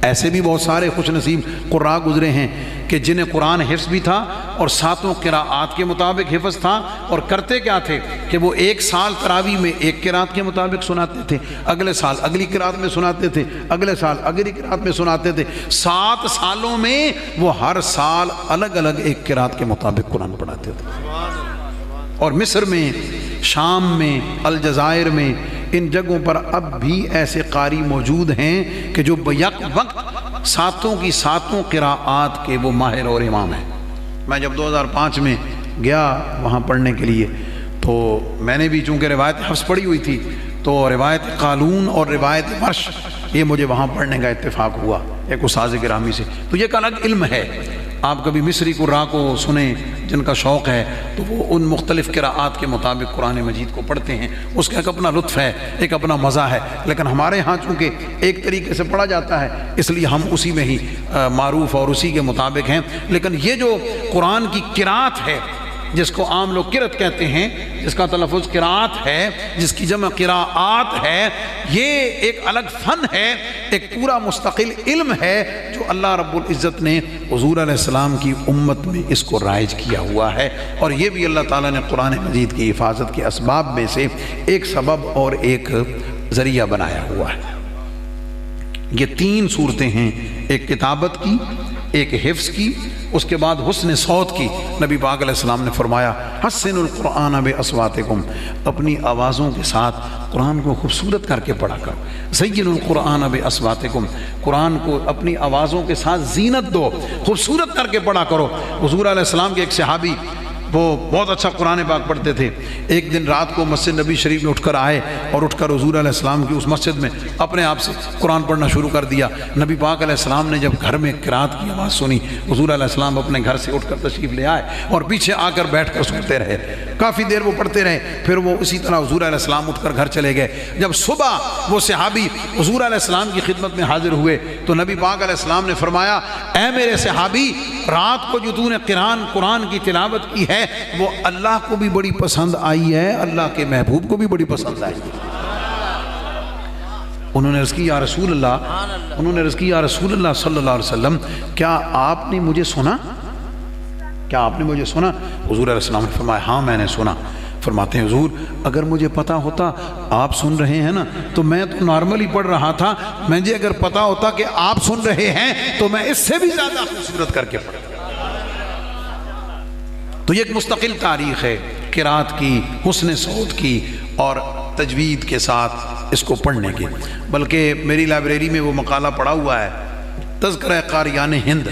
ایسے بھی بہت سارے خوش نصیب قراء گزرے ہیں کہ جنہیں قرآن حفظ بھی تھا اور 7 قراءات کے مطابق حفظ تھا، اور کرتے کیا تھے کہ وہ ایک سال تراویح میں ایک قراءت کے مطابق سناتے تھے، اگلے سال اگلی قراءت میں سناتے تھے، اگلے سال اگلی قراءت میں سناتے تھے۔ 7 سالوں میں وہ ہر سال الگ الگ ایک قراءت کے مطابق قرآن پڑھاتے تھے۔ اور مصر میں، شام میں، الجزائر میں، ان جگہوں پر اب بھی ایسے قاری موجود ہیں کہ جو بیک وقت 7 کی 7 قراءات کے وہ ماہر اور امام ہیں۔ میں جب 2005 میں گیا وہاں پڑھنے کے لیے تو میں نے بھی چونکہ روایت حفظ پڑھی ہوئی تھی تو روایت قالون اور روایت ورش یہ مجھے وہاں پڑھنے کا اتفاق ہوا ایک استاذ گرامی سے۔ تو یہ ایک الگ علم ہے۔ آپ کبھی مصری قراء کو سنیں جن کا شوق ہے تو وہ ان مختلف قراءات کے مطابق قرآن مجید کو پڑھتے ہیں، اس کا ایک اپنا لطف ہے، ایک اپنا مزہ ہے۔ لیکن ہمارے ہاں چونکہ ایک طریقے سے پڑھا جاتا ہے اس لیے ہم اسی میں ہی معروف اور اسی کے مطابق ہیں۔ لیکن یہ جو قرآن کی قراءت ہے جس کو عام لوگ قرأت کہتے ہیں، جس کا تلفظ قراءت ہے، جس کی جمع قراءات ہے، یہ ایک الگ فن ہے، ایک پورا مستقل علم ہے جو اللہ رب العزت نے حضور علیہ السلام کی امت میں اس کو رائج کیا ہوا ہے، اور یہ بھی اللہ تعالیٰ نے قرآن مجید کی حفاظت کے اسباب میں سے ایک سبب اور ایک ذریعہ بنایا ہوا ہے۔ یہ 3 صورتیں ہیں، ایک کتابت کی، ایک حفظ کی، اس کے بعد حسن صوت کی۔ نبی پاک علیہ السلام نے فرمایا حسن القرآن بأصواتکم، اپنی آوازوں کے ساتھ قرآن کو خوبصورت کر کے پڑھا کرو۔ زین القرآن بأصواتکم، قرآن کو اپنی آوازوں کے ساتھ زینت دو، خوبصورت کر کے پڑھا کرو۔ حضور علیہ السلام کے ایک صحابی وہ بہت اچھا قرآن پاک پڑھتے تھے، ایک دن رات کو مسجد نبی شریف میں اٹھ کر آئے اور اٹھ کر حضور علیہ السلام کی اس مسجد میں اپنے آپ سے قرآن پڑھنا شروع کر دیا۔ نبی پاک علیہ السلام نے جب گھر میں قرات کی آواز سنی، حضور علیہ السلام اپنے گھر سے اٹھ کر تشریف لے آئے اور پیچھے آ کر بیٹھ کر سنتے رہے۔ کافی دیر وہ پڑھتے رہے، پھر وہ اسی طرح حضور علیہ السلام اٹھ کر گھر چلے گئے۔ جب صبح وہ صحابی حضور علیہ السلام کی خدمت میں حاضر ہوئے تو نبی پاک علیہ السلام نے فرمایا اے میرے صحابی، رات کو جو تو نے قرآن کی تلاوت کی ہے وہ اللہ کو بھی بڑی پسند آئی ہے، اللہ کے محبوب کو بھی بڑی پسند آئی ہے۔ انہوں نے عرض کی یا رسول اللہ صلی اللہ علیہ وسلم، کیا آپ نے مجھے سنا؟ حضور علیہ السلام نے فرمایا ہاں میں نے سنا۔ فرماتے ہیں حضور اگر مجھے پتا ہوتا آپ سن رہے ہیں نا تو میں تو نارملی پڑھ رہا تھا، مجھے اگر پتا ہوتا کہ آپ سن رہے ہیں تو میں اس سے بھی زیادہ خوبصورت کر کے پڑھتا۔ تو یہ ایک مستقل تاریخ ہے قرات کی، حسن صوت کی اور تجوید کے ساتھ اس کو پڑھنے کی۔ بلکہ میری لائبریری میں وہ مقالہ پڑا ہوا ہے، تذکرہ قاریان ہند،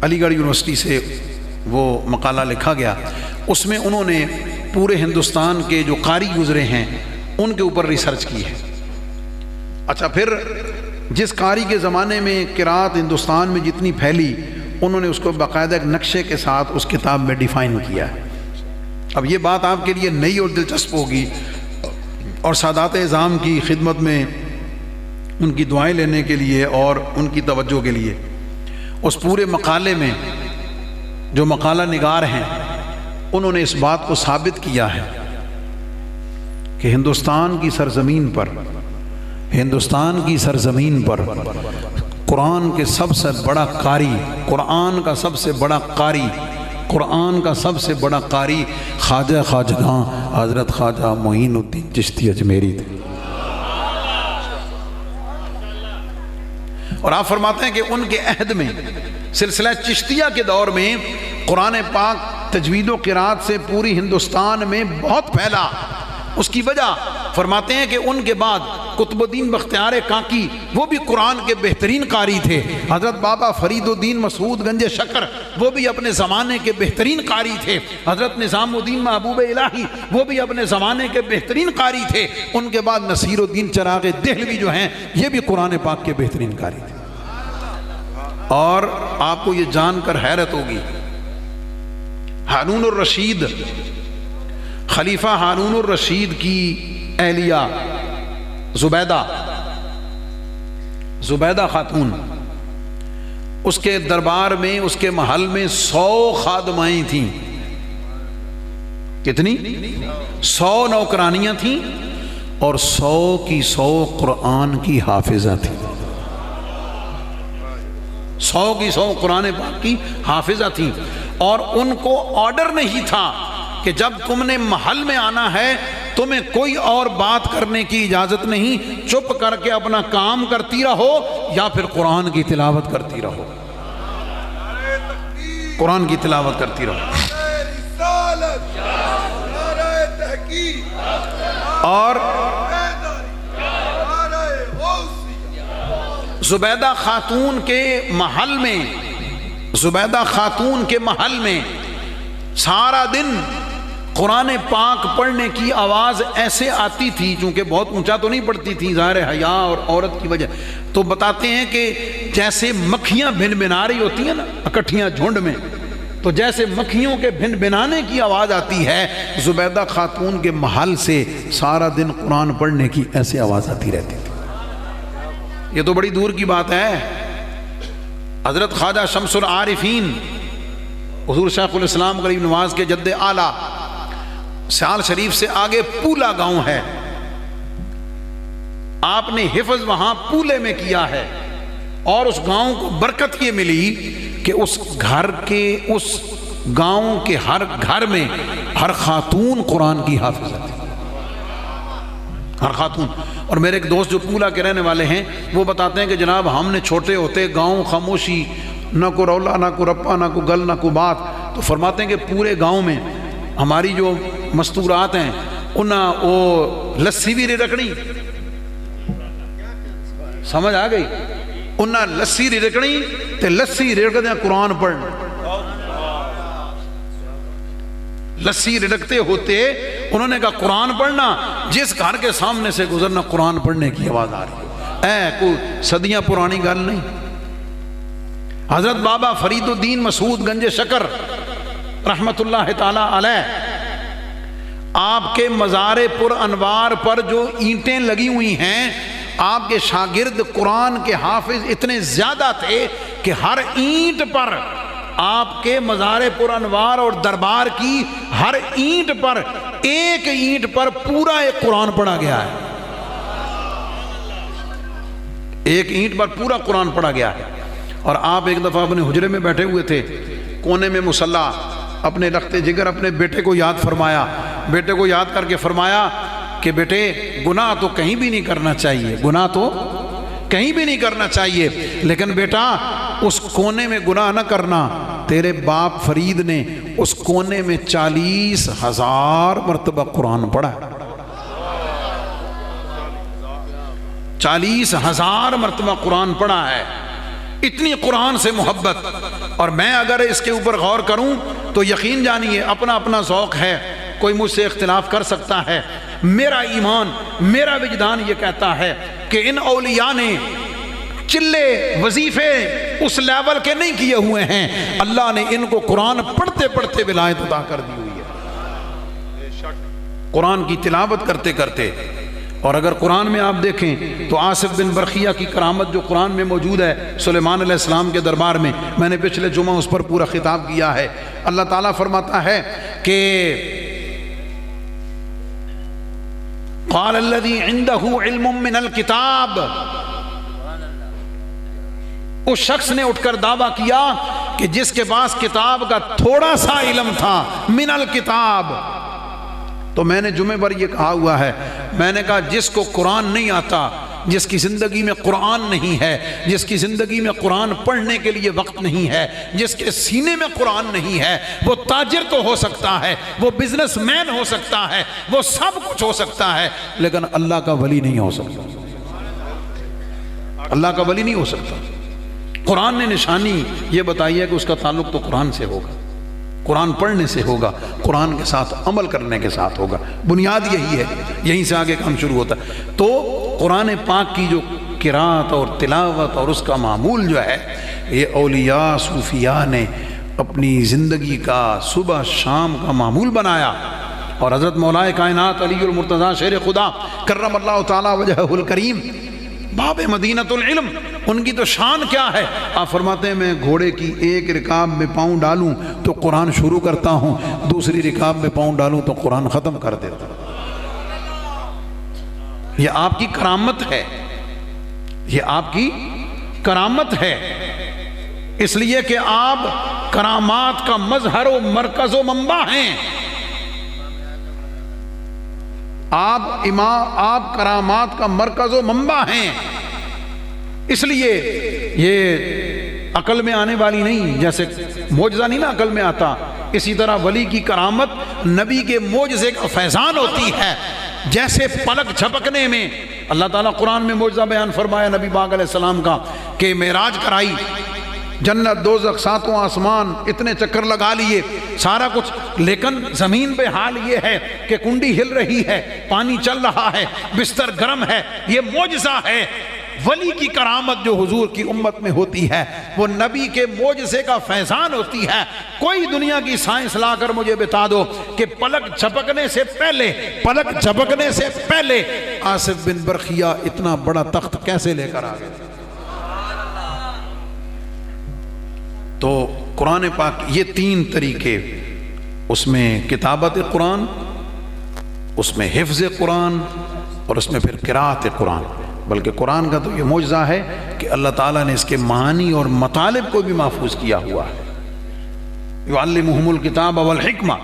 علی گڑھ یونیورسٹی سے وہ مقالہ لکھا گیا۔ اس میں انہوں نے پورے ہندوستان کے جو قاری گزرے ہیں ان کے اوپر ریسرچ کی ہے۔ اچھا، پھر جس قاری کے زمانے میں قرات ہندوستان میں جتنی پھیلی، انہوں نے اس کو باقاعدہ ایک نقشے کے ساتھ اس کتاب میں ڈیفائن کیا ہے۔ اب یہ بات آپ کے لیے نئی اور دلچسپ ہوگی، اور سادات اعظام کی خدمت میں ان کی دعائیں لینے کے لیے اور ان کی توجہ کے لیے اس پورے مقالے میں جو مقالہ نگار ہیں انہوں نے اس بات کو ثابت کیا ہے کہ ہندوستان کی سرزمین پر قرآن کے سب سے بڑا قاری، قرآن کا سب سے بڑا قاری خواجہ خواجگاں حضرت خواجہ معین الدین چشتی اجمیری تھے۔ اور آپ فرماتے ہیں کہ ان کے عہد میں سلسلہ چشتیہ کے دور میں قرآن پاک تجوید و قرات سے پوری ہندوستان میں بہت پھیلا۔ اس کی وجہ فرماتے ہیں کہ ان کے بعد قطب الدین بختیار کاکی وہ بھی قرآن کے بہترین قاری تھے، حضرت بابا فرید الدین مسعود گنج شکر وہ بھی اپنے زمانے کے بہترین قاری تھے، حضرت نظام الدین محبوب الہی وہ بھی اپنے زمانے کے بہترین قاری تھے، ان کے بعد نصیر الدین چراغ دہلوی جو ہیں یہ بھی قرآن پاک کے بہترین قاری تھے۔ اور آپ کو یہ جان کر حیرت ہوگی، ہارون الرشید، خلیفہ ہارون الرشید کی اہلیہ زبیدہ خاتون، اس کے دربار میں اس کے محل میں 100 خادمائیں تھیں۔ کتنی؟ 100 نوکرانیاں تھیں اور 100 کی 100 قرآن کی حافظہ تھیں۔ 100 کی 100 قرآن پاک کی حافظہ تھیں، اور ان کو آرڈر نہیں تھا کہ جب تم نے محل میں آنا ہے تمہیں کوئی اور بات کرنے کی اجازت نہیں، چپ کر کے اپنا کام کرتی رہو یا پھر قرآن کی تلاوت کرتی رہو، قرآن کی تلاوت کرتی رہو۔ اور زبیدہ خاتون کے محل میں سارا دن قرآن پاک پڑھنے کی آواز ایسے آتی تھی، چونکہ بہت اونچا تو نہیں پڑتی تھی ظاہر حیا اور عورت کی وجہ، تو بتاتے ہیں کہ جیسے مکھیاں بھن بنا رہی ہوتی ہیں نا اکٹھیاں جھنڈ میں، تو جیسے مکھیوں کے بھن بنانے کی آواز آتی ہے، زبیدہ خاتون کے محل سے سارا دن قرآن پڑھنے کی ایسے آواز آتی رہتی تھی۔ یہ تو بڑی دور کی بات ہے۔ حضرت خواجہ شمس العارفین حضور شیخ الاسلام غریب نواز کے جد اعلیٰ، سیال شریف سے آگے پولا گاؤں ہے، آپ نے حفظ وہاں پولے میں کیا ہے، اور اس گاؤں کو برکت یہ ملی کہ اس گاؤں کے ہر گھر میں ہر خاتون قرآن کی حافظہ تھی، ہر خاتون. اور میرے ایک دوست جو پولا کے رہنے والے ہیں وہ بتاتے ہیں کہ جناب ہم نے چھوٹے ہوتے گاؤں خاموشی، نہ کو رولا نہ کو رپا نہ کو گل نہ کو بات. تو فرماتے ہیں کہ پورے گاؤں میں ہماری جو مستورات ہیں انہاں وہ لسی بھی رکھنی، سمجھ آ گئی، انہاں لسی رکھنی تے لسی رکھ دیں قرآن پڑھنا. لسی رکھتے ہوتے انہوں نے کہا قرآن پڑھنا، جس گھر کے سامنے سے گزرنا قرآن پڑھنے کی آواز آ رہی ہے. کوئی صدیاں پرانی گل نہیں. حضرت بابا فرید الدین مسعود گنج شکر رحمت اللہ تعالی علیہ، آپ کے مزار پر انوار پر جو اینٹیں لگی ہوئی ہیں، آپ کے شاگرد قرآن کے حافظ اتنے زیادہ تھے کہ ہر اینٹ پر آپ کے مزار پر انوار اور دربار کی ہر اینٹ پر، ایک اینٹ پر پورا ایک قرآن پڑھا گیا ہے. ایک اینٹ پر پورا قرآن پڑھا گیا ہے. اور آپ ایک دفعہ اپنے حجرے میں بیٹھے ہوئے تھے، کونے میں مصلی، اپنے رخت جگر اپنے بیٹے کو یاد فرمایا. بیٹے کو یاد کر کے فرمایا کہ بیٹے گناہ تو کہیں بھی نہیں کرنا چاہیے، گناہ تو کہیں بھی نہیں کرنا چاہیے، لیکن بیٹا اس کونے میں گناہ نہ کرنا. تیرے باپ فرید نے اس کونے میں 40,000 مرتبہ قرآن پڑھا. 40,000 مرتبہ قرآن پڑھا ہے. اتنی قرآن سے محبت. اور میں اگر اس کے اوپر غور کروں تو یقین جانیے اپنا اپنا ذوق ہے، کوئی مجھ سے اختلاف کر سکتا ہے. میرا ایمان، میرا وجدان یہ کہتا ہے کہ ان اولیاء نے چلے وظیفے اس لیول کے نہیں کیے ہوئے ہیں، اللہ نے ان کو قرآن پڑھتے پڑھتے ولایت عطا کر دی ہوئی ہے، قرآن کی تلاوت کرتے کرتے. اور اگر قرآن میں آپ دیکھیں تو آصف بن برخیہ کی کرامت جو قرآن میں موجود ہے سلیمان علیہ السلام کے دربار میں، میں نے پچھلے جمعہ اس پر پورا خطاب کیا ہے. اللہ تعالیٰ فرماتا ہے کہ قال الذی عندہ علم من الکتاب، اس شخص نے اٹھ کر دعویٰ کیا کہ جس کے پاس کتاب کا تھوڑا سا علم تھا، من الکتاب. تو میں نے جمعے پر یہ کہا ہوا ہے، میں نے کہا جس کو قرآن نہیں آتا، جس کی زندگی میں قرآن نہیں ہے، جس کی زندگی میں قرآن پڑھنے کے لیے وقت نہیں ہے، جس کے سینے میں قرآن نہیں ہے، وہ تاجر تو ہو سکتا ہے، وہ بزنس مین ہو سکتا ہے، وہ سب کچھ ہو سکتا ہے، لیکن اللہ کا ولی نہیں ہو سکتا. اللہ کا ولی نہیں ہو سکتا. قرآن نے نشانی یہ بتائی ہے کہ اس کا تعلق تو قرآن سے ہوگا، قرآن پڑھنے سے ہوگا، قرآن کے ساتھ عمل کرنے کے ساتھ ہوگا. بنیاد یہی ہے، یہیں سے آگے کام شروع ہوتا ہے. تو قرآن پاک کی جو قرات اور تلاوت اور اس کا معمول جو ہے، یہ اولیاء صوفیاء نے اپنی زندگی کا صبح شام کا معمول بنایا. اور حضرت مولا کائنات علی المرتضیٰ شیر خدا کرم اللہ تعالی وجہہ الکریم، باب مدینۃ العلم، ان کی تو شان کیا ہے. آپ فرماتے ہیں میں گھوڑے کی ایک رکاب میں پاؤں ڈالوں تو قرآن شروع کرتا ہوں، دوسری رکاب میں پاؤں ڈالوں تو قرآن ختم کر دیتا ہوں. یہ آپ کی کرامت ہے، یہ آپ کی کرامت ہے، اس لیے کہ آپ کرامات کا مظہر و مرکز و منبع ہیں. آپ کرامات کا مرکز و منبع ہیں. اس لیے یہ عقل میں آنے والی نہیں، جیسے معجزہ نہیں نا عقل میں آتا، اسی طرح ولی کی کرامت نبی کے معجزے کا فیضان ہوتی ہے. جیسے پلک جھپکنے میں اللہ تعالیٰ قرآن میں معجزہ بیان فرمایا نبی پاک علیہ السلام کا کہ معراج کرائی، جنت دوزخ ساتوں آسمان اتنے چکر لگا لیے سارا کچھ، لیکن زمین پہ حال یہ ہے کہ کنڈی ہل رہی ہے، پانی چل رہا ہے، بستر گرم ہے. یہ معجزہ ہے. ولی کی کرامت جو حضور کی امت میں ہوتی ہے وہ نبی کے معجزے کا فیضان ہوتی ہے. کوئی دنیا کی سائنس لا کر مجھے بتا دو کہ پلک جھپکنے سے پہلے آصف بن برخیہ اتنا بڑا تخت کیسے لے کر آ گئے. تو قرآن پاک یہ 3 طریقے، اس میں کتابت قرآن، اس میں حفظ قرآن، اور اس میں پھر قرات قرآن. بلکہ قرآن کا تو یہ معجزہ ہے کہ اللہ تعالیٰ نے اس کے معانی اور مطالب کو بھی محفوظ کیا ہوا ہے. یعلمہم الکتاب والحکمہ،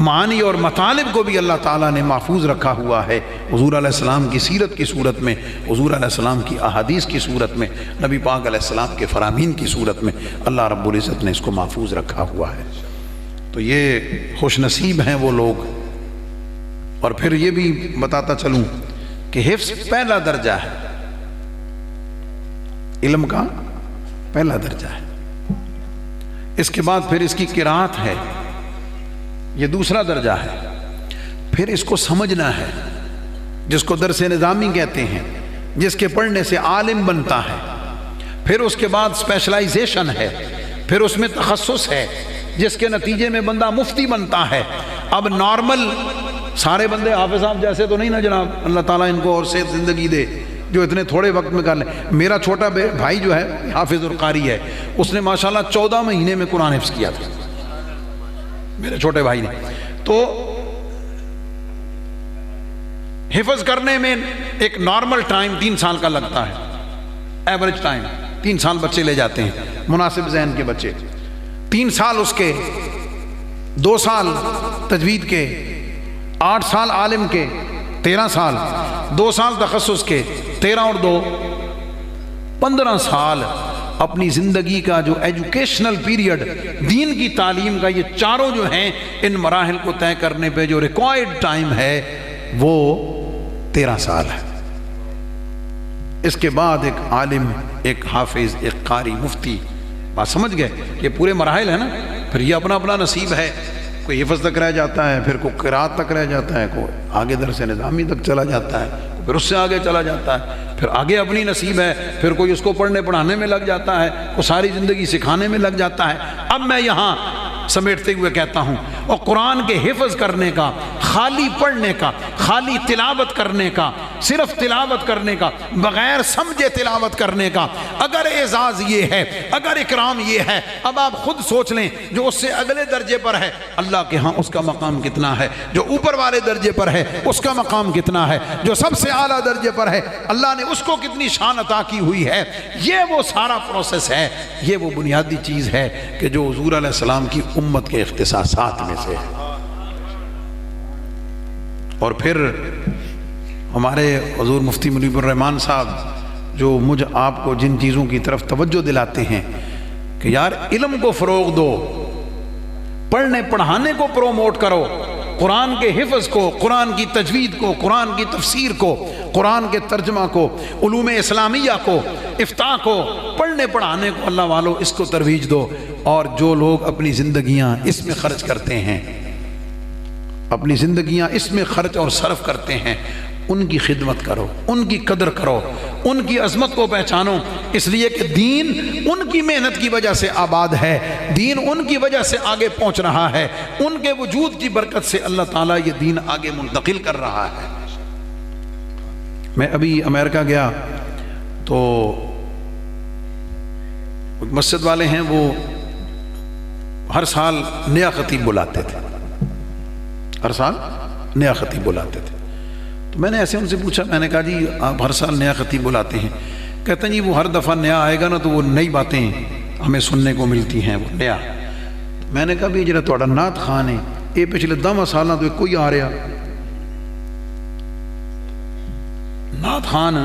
معانی اور مطالب کو بھی اللہ تعالیٰ نے محفوظ رکھا ہوا ہے۔ حضور علیہ السلام کی سیرت کی صورت میں، حضور علیہ السلام کی احادیث کی صورت میں، نبی پاک علیہ السلام کے فرامین کی صورت میں اللہ رب العزت نے اس کو محفوظ رکھا ہوا ہے۔ تو یہ خوش نصیب ہیں وہ لوگ۔ اور پھر یہ بھی بتاتا چلوں کہ حفظ پہلا درجہ ہے، علم کا پہلا درجہ ہے، اس کے بعد پھر اس کی قرات ہے، یہ دوسرا درجہ ہے، پھر اس کو سمجھنا ہے جس کو درس نظامی کہتے ہیں، جس کے پڑھنے سے عالم بنتا ہے، پھر اس کے بعد اسپیشلائزیشن ہے، پھر اس میں تخصص ہے جس کے نتیجے میں بندہ مفتی بنتا ہے۔ اب نارمل سارے بندے حافظ صاحب جیسے تو نہیں نا جناب، اللہ تعالیٰ ان کو اور صحت زندگی دے جو اتنے تھوڑے وقت میں کر لیں۔ میرا چھوٹا بھائی جو ہے حافظ اور قاری ہے، اس نے ماشاءاللہ 14 مہینے میں قرآن حفظ کیا تھا، میرے چھوٹے بھائی نے۔ تو حفظ کرنے میں ایک نارمل ٹائم 3 سال کا لگتا ہے، ایوریج ٹائم 3 سال بچے لے جاتے ہیں، مناسب ذہن کے بچے 3 سال اس کے، 2 سال تجوید کے، 8 سال عالم کے، 13 سال، 2 سال تخصص کے، 13 اور 2 15 سال اپنی زندگی کا جو ایجوکیشنل پیریڈ دین کی تعلیم کا، یہ چاروں جو ہیں ان مراحل کو طے کرنے پہ جو ریکوائرڈ ٹائم ہے وہ 13 سال ہے۔ اس کے بعد ایک عالم، ایک حافظ، ایک قاری، مفتی، بات سمجھ گئے؟ یہ پورے مراحل ہیں نا۔ پھر یہ اپنا اپنا نصیب ہے، کوئی حفظ تک رہ جاتا ہے، پھر کوئی قرات تک رہ جاتا ہے، کوئی آگے درس نظامی تک چلا جاتا ہے، پھر اس سے آگے چلا جاتا ہے، پھر آگے اپنی نصیب ہے، پھر کوئی اس کو پڑھنے پڑھانے میں لگ جاتا ہے، کوئی ساری زندگی سکھانے میں لگ جاتا ہے۔ اب میں یہاں سمیٹتے ہوئے کہتا ہوں، اور قرآن کے حفظ کرنے کا، خالی پڑھنے کا، خالی تلاوت کرنے کا، صرف تلاوت کرنے کا، بغیر سمجھے تلاوت کرنے کا اگر اعزاز یہ ہے، اگر اکرام یہ ہے، اب آپ خود سوچ لیں جو اس سے اگلے درجے پر ہے اللہ کے ہاں اس کا مقام کتنا ہے، جو اوپر والے درجے پر ہے اس کا مقام کتنا ہے، جو سب سے اعلیٰ درجے پر ہے اللہ نے اس کو کتنی شان عطا کی ہوئی ہے۔ یہ وہ سارا پروسیس ہے، یہ وہ بنیادی چیز ہے کہ جو حضور علیہ السلام کی امت کے اختصاصات میں سے ہے۔ اور پھر ہمارے حضور مفتی منیب الرحمان صاحب جو مجھ آپ کو جن چیزوں کی طرف توجہ دلاتے ہیں کہ یار علم کو فروغ دو، پڑھنے پڑھانے کو پروموٹ کرو، قرآن کے حفظ کو، قرآن کی تجوید کو، قرآن کی تفسیر کو، قرآن کے ترجمہ کو، علوم اسلامیہ کو، افتاح کو، پڑھنے پڑھانے کو اللہ والو اس کو ترویج دو۔ اور جو لوگ اپنی زندگیاں اس میں خرچ کرتے ہیں، اپنی زندگیاں اس میں خرچ اور صرف کرتے ہیں، ان کی خدمت کرو، ان کی قدر کرو، ان کی عظمت کو پہچانو، اس لیے کہ دین ان کی محنت کی وجہ سے آباد ہے، دین ان کی وجہ سے آگے پہنچ رہا ہے، ان کے وجود کی برکت سے اللہ تعالیٰ یہ دین آگے منتقل کر رہا ہے۔ میں ابھی امریکہ گیا تو مسجد والے ہیں، وہ ہر سال نیا خطیب بلاتے تھے، ہر سال نیا خطیب بلاتے تھے۔ تو میں نے ایسے ان سے پوچھا، میں نے کہا جی آپ ہر سال نیا خطیب بلاتے ہیں؟ کہتے ہیں جی وہ ہر دفعہ نیا آئے گا نا تو وہ نئی باتیں ہمیں سننے کو ملتی ہیں، وہ نیا۔ میں نے کہا بھی جڑا تہاڈا نعت خان ہے یہ پچھلے 10 سالاں تو کوئی آ رہا، نعت خان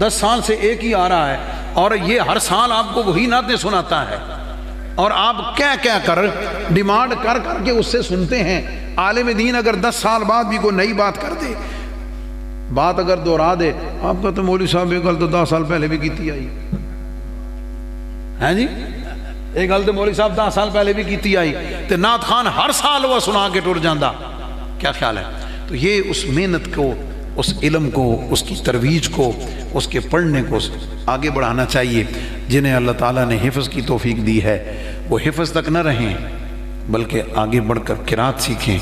10 سال سے ایک ہی آ رہا ہے اور یہ ہر سال آپ کو وہی نعتیں سناتا ہے، اور آپ کہہ کر ڈیمانڈ کر کے اس سے سنتے ہیں۔ عالم دین اگر 10 سال بعد بھی کوئی نئی بات کر دے، بات اگر دہرا دے، آپ کا تو مولوی صاحب یہ گل تو 10 سال پہلے بھی کیتی آئی ہے جی، ایک گل تو مولوی صاحب 10 سال پہلے بھی کیتی آئی، تے نعت خان ہر سال وہ سنا کے ٹر جاندہ۔ کیا خیال ہے؟ تو یہ اس محنت کو، اس علم کو، اس کی ترویج کو، اس کے پڑھنے کو آگے بڑھانا چاہیے۔ جنہیں اللہ تعالیٰ نے حفظ کی توفیق دی ہے وہ حفظ تک نہ رہیں بلکہ آگے بڑھ کر قرات سیکھیں۔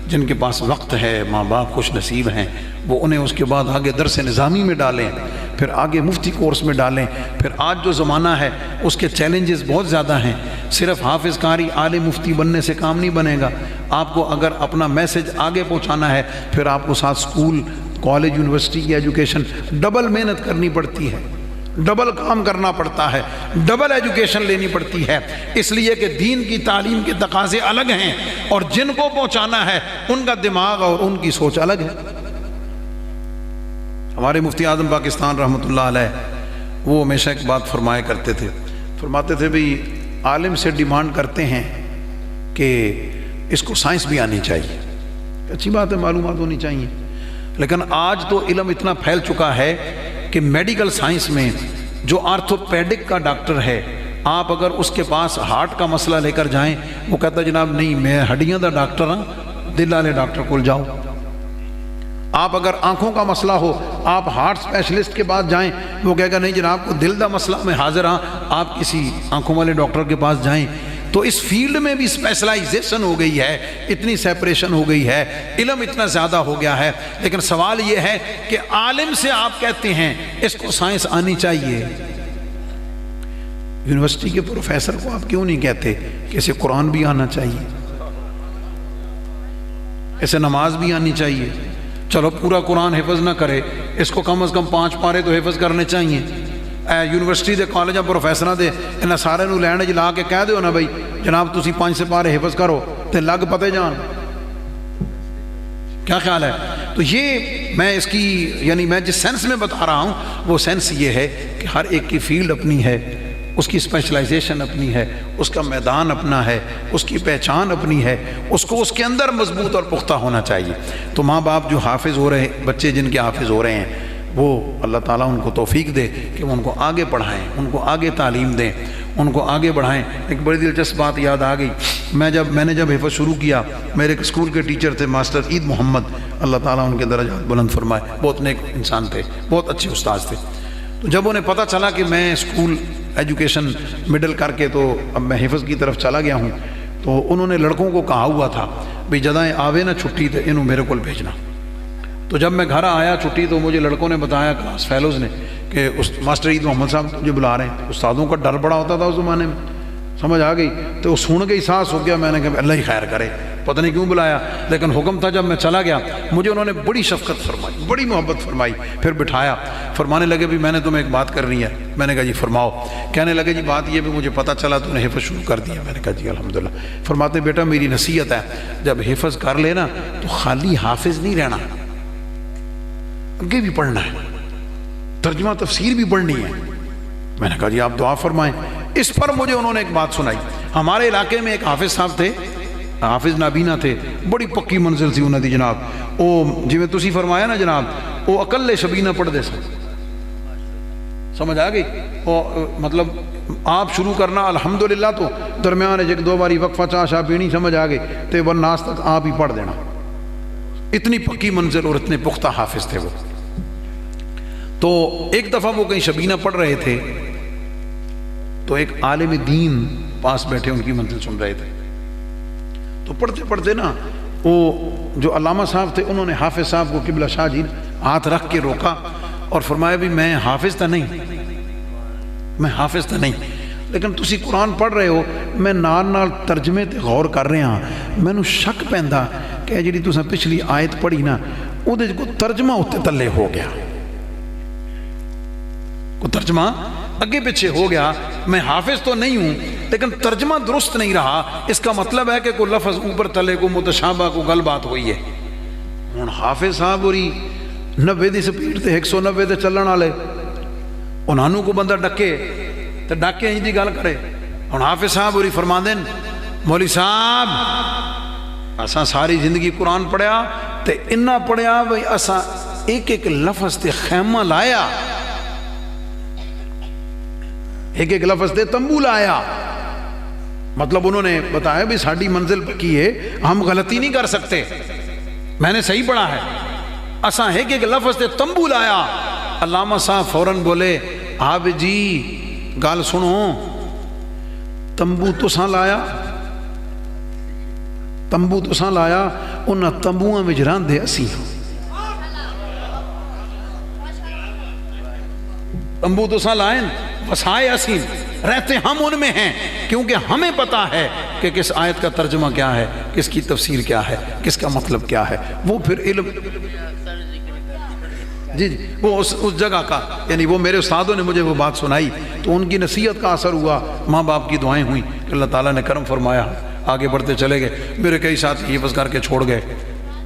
جن کے پاس وقت ہے، ماں باپ خوش نصیب ہیں، وہ انہیں اس کے بعد آگے درس نظامی میں ڈالیں، پھر آگے مفتی کورس میں ڈالیں۔ پھر آج جو زمانہ ہے اس کے چیلنجز بہت زیادہ ہیں، صرف حافظ قاری عالم مفتی بننے سے کام نہیں بنے گا۔ آپ کو اگر اپنا میسج آگے پہنچانا ہے پھر آپ کو ساتھ اسکول، کالج، یونیورسٹی کی ایجوکیشن ڈبل محنت کرنی پڑتی ہے، ڈبل کام کرنا پڑتا ہے، ڈبل ایجوکیشن لینی پڑتی ہے، اس لیے کہ دین کی تعلیم کے تقاضے الگ ہیں اور جن کو پہنچانا ہے ان کا دماغ اور ان کی سوچ الگ ہے۔ ہمارے مفتی اعظم پاکستان رحمۃ اللہ علیہ وہ ہمیشہ ایک بات فرمایا کرتے تھے، فرماتے تھے بھی عالم سے ڈیمانڈ کرتے ہیں کہ اس کو سائنس بھی آنی چاہیے، اچھی بات ہے، معلومات ہونی چاہیے، لیکن آج تو علم اتنا پھیل چکا ہے کہ میڈیکل سائنس میں جو آرتھوپیڈک کا ڈاکٹر ہے، آپ اگر اس کے پاس ہارٹ کا مسئلہ لے کر جائیں، وہ کہتا ہے جناب نہیں میں ہڈیاں دا ڈاکٹر ہاں، دل والے ڈاکٹر کو جاؤ۔ آپ اگر آنکھوں کا مسئلہ ہو، آپ ہارٹ اسپیشلسٹ کے پاس جائیں، وہ کہے گا نہیں جناب کو دل دا مسئلہ میں حاضر ہاں، آپ کسی آنکھوں والے ڈاکٹر کے پاس جائیں۔ تو اس فیلڈ میں بھی اسپیشلائزیشن ہو گئی ہے، اتنی سیپریشن ہو گئی ہے، علم اتنا زیادہ ہو گیا ہے، لیکن سوال یہ ہے کہ عالم سے آپ کہتے ہیں اس کو سائنس آنی چاہیے، یونیورسٹی کے پروفیسر کو آپ کیوں نہیں کہتے کہ اسے قرآن بھی آنا چاہیے، اسے نماز بھی آنی چاہیے؟ چلو پورا قرآن حفظ نہ کرے، اس کو کم از کم 5 پارے تو حفظ کرنے چاہیے۔ یونیورسٹی دے کالجاں پروفیسراں دے انہاں سارے نو لین وچ لا کے کہہ دیو نا بھائی جناب تسی 5 سپارے حفظ کرو تے لگ پتے جان، کیا خیال ہے؟ تو یہ میں اس کی یعنی میں جس سینس میں بتا رہا ہوں وہ سینس یہ ہے کہ ہر ایک کی فیلڈ اپنی ہے، اس کی اسپیشلائزیشن اپنی ہے، اس کا میدان اپنا ہے، اس کی پہچان اپنی ہے، اس کو اس کے اندر مضبوط اور پختہ ہونا چاہیے۔ تو ماں باپ جو حافظ ہو رہے ہیں، بچے جن کے حافظ ہو رہے ہیں، وہ اللہ تعالیٰ ان کو توفیق دے کہ وہ ان کو آگے پڑھائیں، ان کو آگے تعلیم دیں، ان کو آگے بڑھائیں۔ ایک بڑی دلچسپ بات یاد آ گئی، میں نے جب حفظ شروع کیا، میرے ایک اسکول کے ٹیچر تھے ماسٹر عید محمد، اللہ تعالیٰ ان کے درجات بلند فرمائے، بہت نیک انسان تھے، بہت اچھے استاذ تھے۔ تو جب انہیں پتہ چلا کہ میں اسکول ایجوکیشن مڈل کر کے تو اب میں حفظ کی طرف چلا گیا ہوں، تو انہوں نے لڑکوں کو کہا ہوا تھا بھئی جدائیں آوے نا چھٹی تے انہوں میرے کو بھیجنا۔ تو جب میں گھر آیا چھٹی تو مجھے لڑکوں نے بتایا، کلاس فیلوز نے، کہ ماسٹر عید محمد صاحب مجھے بلا رہے ہیں۔ استادوں کا ڈر بڑا ہوتا تھا اس زمانے میں، سمجھ آ گئی، تو وہ سن کے احساس ہو گیا، میں نے کہا اللہ ہی خیر کرے، پتہ نہیں کیوں بلایا، لیکن حکم تھا۔ جب میں چلا گیا مجھے انہوں نے بڑی شفقت فرمائی، بڑی محبت فرمائی، پھر بٹھایا، فرمانے لگے بھی میں نے تمہیں ایک بات کرنی ہے۔ میں نے کہا جی فرماؤ۔ کہنے لگے جی بات یہ بھی مجھے پتہ چلا تو نے حفظ شروع کر دیا۔ میں نے کہا جی الحمدللہ۔ فرماتے بیٹا میری نصیحت ہے، جب حفظ کر لینا تو خالی حافظ نہیں رہنا، آگے بھی پڑھنا ہے، ترجمہ تفسیر بھی پڑھنی ہے۔ میں نے کہا جی آپ دعا فرمائیں۔ اس پر مجھے انہوں نے ایک بات سنائی، ہمارے علاقے میں ایک حافظ صاحب تھے، حافظ نابینا تھے، بڑی پکی منزل تھی انہوں دی جناب، وہ جی میں تسی فرمایا نا جناب، وہ اکلے شبینہ پڑھ دے سن، سمجھ آ گئی؟ وہ مطلب آپ شروع کرنا الحمدللہ تو درمیان ایک دو باری وقفہ چاہ شاہ پینی، سمجھ آ گئی، تو والناس تک آپ ہی پڑھ دینا، اتنی پکی منزل اور اتنے پختہ حافظ تھے وہ۔ تو ایک دفعہ وہ کہیں شبینہ پڑھ رہے تھے تو ایک عالم دین پاس بیٹھے ان کی منزل سن رہے تھے، تو پڑھتے پڑھتے نا وہ جو علامہ صاحب تھے انہوں نے حافظ صاحب کو قبلہ شاہ جی ہاتھ رکھ کے روکا اور فرمایا بھی میں حافظ تا نہیں، لیکن تسی قرآن پڑھ رہے ہو، میں نال ترجمے تے غور کر رہے ہاں، میں نو شک پیندا کہ جی تساں پچھلی آیت پڑھی نا وہ کو ترجمہ اتنے تلے ہو گیا، کو ترجمہ اگے پیچھے ہو گیا، میں حافظ تو نہیں ہوں لیکن ترجمہ درست نہیں رہا، اس کا مطلب ہے کہ کوئی لفظ اوپر تلے کو متشابہ کو گل بات ہوئی ہے۔ ہوں حافظ صاحب ہوری 90 دی سپیڈ تے 190 تے چلن والے، انہوں کو بندہ ڈکے تو ڈاکے انج دی گل کرے۔ ہوں حافظ صاحب ہوری فرماندے مولوی صاحب اساں ساری زندگی قرآن پڑھیا تے انہاں پڑھیا بھئی اساں ایک ایک لفظ تے خیمہ لایا، ایک ایک لفظ تے تمبو لایا، مطلب انہوں نے بتایا بھی ساڑھی منزل پکی ہے، ہم غلطی نہیں کر سکتے، میں نے صحیح پڑھا ہے، اساں ایک ایک لفظ تے تمبو لایا۔ علامہ صاحب فوراً بولے آپ جی گال سنو، تمبو تساں لایا، تمبو تساں لایا، انہاں تمبوਆਂ وچ رہندے اسی ہوں، تمبو تساں لائیں بسائے اسی رہتے ہم ان میں ہیں، کیونکہ ہمیں پتا ہے کہ کس آیت کا ترجمہ کیا ہے، کس کی تفسیر کیا ہے، کس کا مطلب کیا ہے، وہ پھر علم جی جی وہ اس جگہ کا، یعنی وہ میرے استادوں نے مجھے وہ بات سنائی تو ان کی نصیحت کا اثر ہوا، ماں باپ کی دعائیں ہوئیں کہ اللہ تعالیٰ نے کرم فرمایا، آگے بڑھتے چلے گئے۔ میرے کئی ساتھی حفظ کر کے چھوڑ گئے،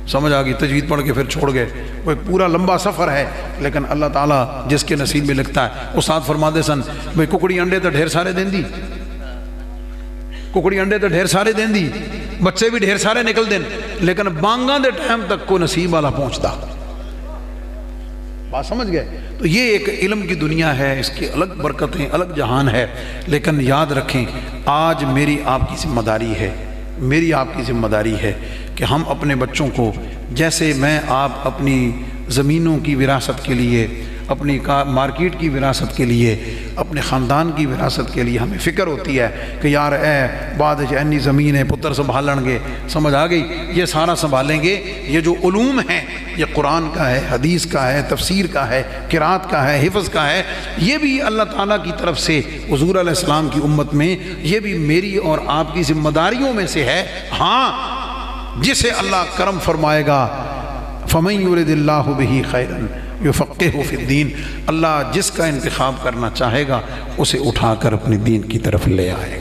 سمجھ آ گئی، تجوید پڑھ کے پھر چھوڑ گئے۔ وہ ایک پورا لمبا سفر ہے، لیکن اللہ تعالیٰ جس کے نصیب میں لکھتا ہے۔ استاد فرماتے سن بھئی ککڑی انڈے تو ڈھیر سارے دین دی، ککڑی انڈے تو ڈھیر سارے دین دی، بچے بھی ڈھیر سارے نکل دین، لیکن بانگاں دے ٹائم تک کو نصیب والا پہنچتا۔ بات سمجھ گئے؟ تو یہ ایک علم کی دنیا ہے، اس کی الگ برکتیں، الگ جہان ہے، لیکن یاد رکھیں آج میری آپ کی ذمہ داری ہے، میری آپ کی ذمہ داری ہے کہ ہم اپنے بچوں کو، جیسے میں آپ اپنی زمینوں کی وراثت کے لیے، اپنی مارکیٹ کی وراثت کے لیے، اپنے خاندان کی وراثت کے لیے ہمیں فکر ہوتی ہے کہ یار اے بعد انی زمین ہے پتر سنبھالن گے، سمجھ آ گئی، یہ سارا سنبھالیں گے۔ یہ جو علوم ہیں، یہ قرآن کا ہے، حدیث کا ہے، تفسیر کا ہے، قرات کا ہے، حفظ کا ہے، یہ بھی اللہ تعالیٰ کی طرف سے حضور علیہ السلام کی امت میں یہ بھی میری اور آپ کی ذمہ داریوں میں سے ہے۔ ہاں جسے اللہ کرم فرمائے گا، فَمَن يُرِدِ اللَّهُ بِهِ خَيْرًا يُفَقِّهُ فِي الدِّينِ، اللہ جس کا انتخاب کرنا چاہے گا اسے اٹھا کر اپنے دین کی طرف لے آئے گا۔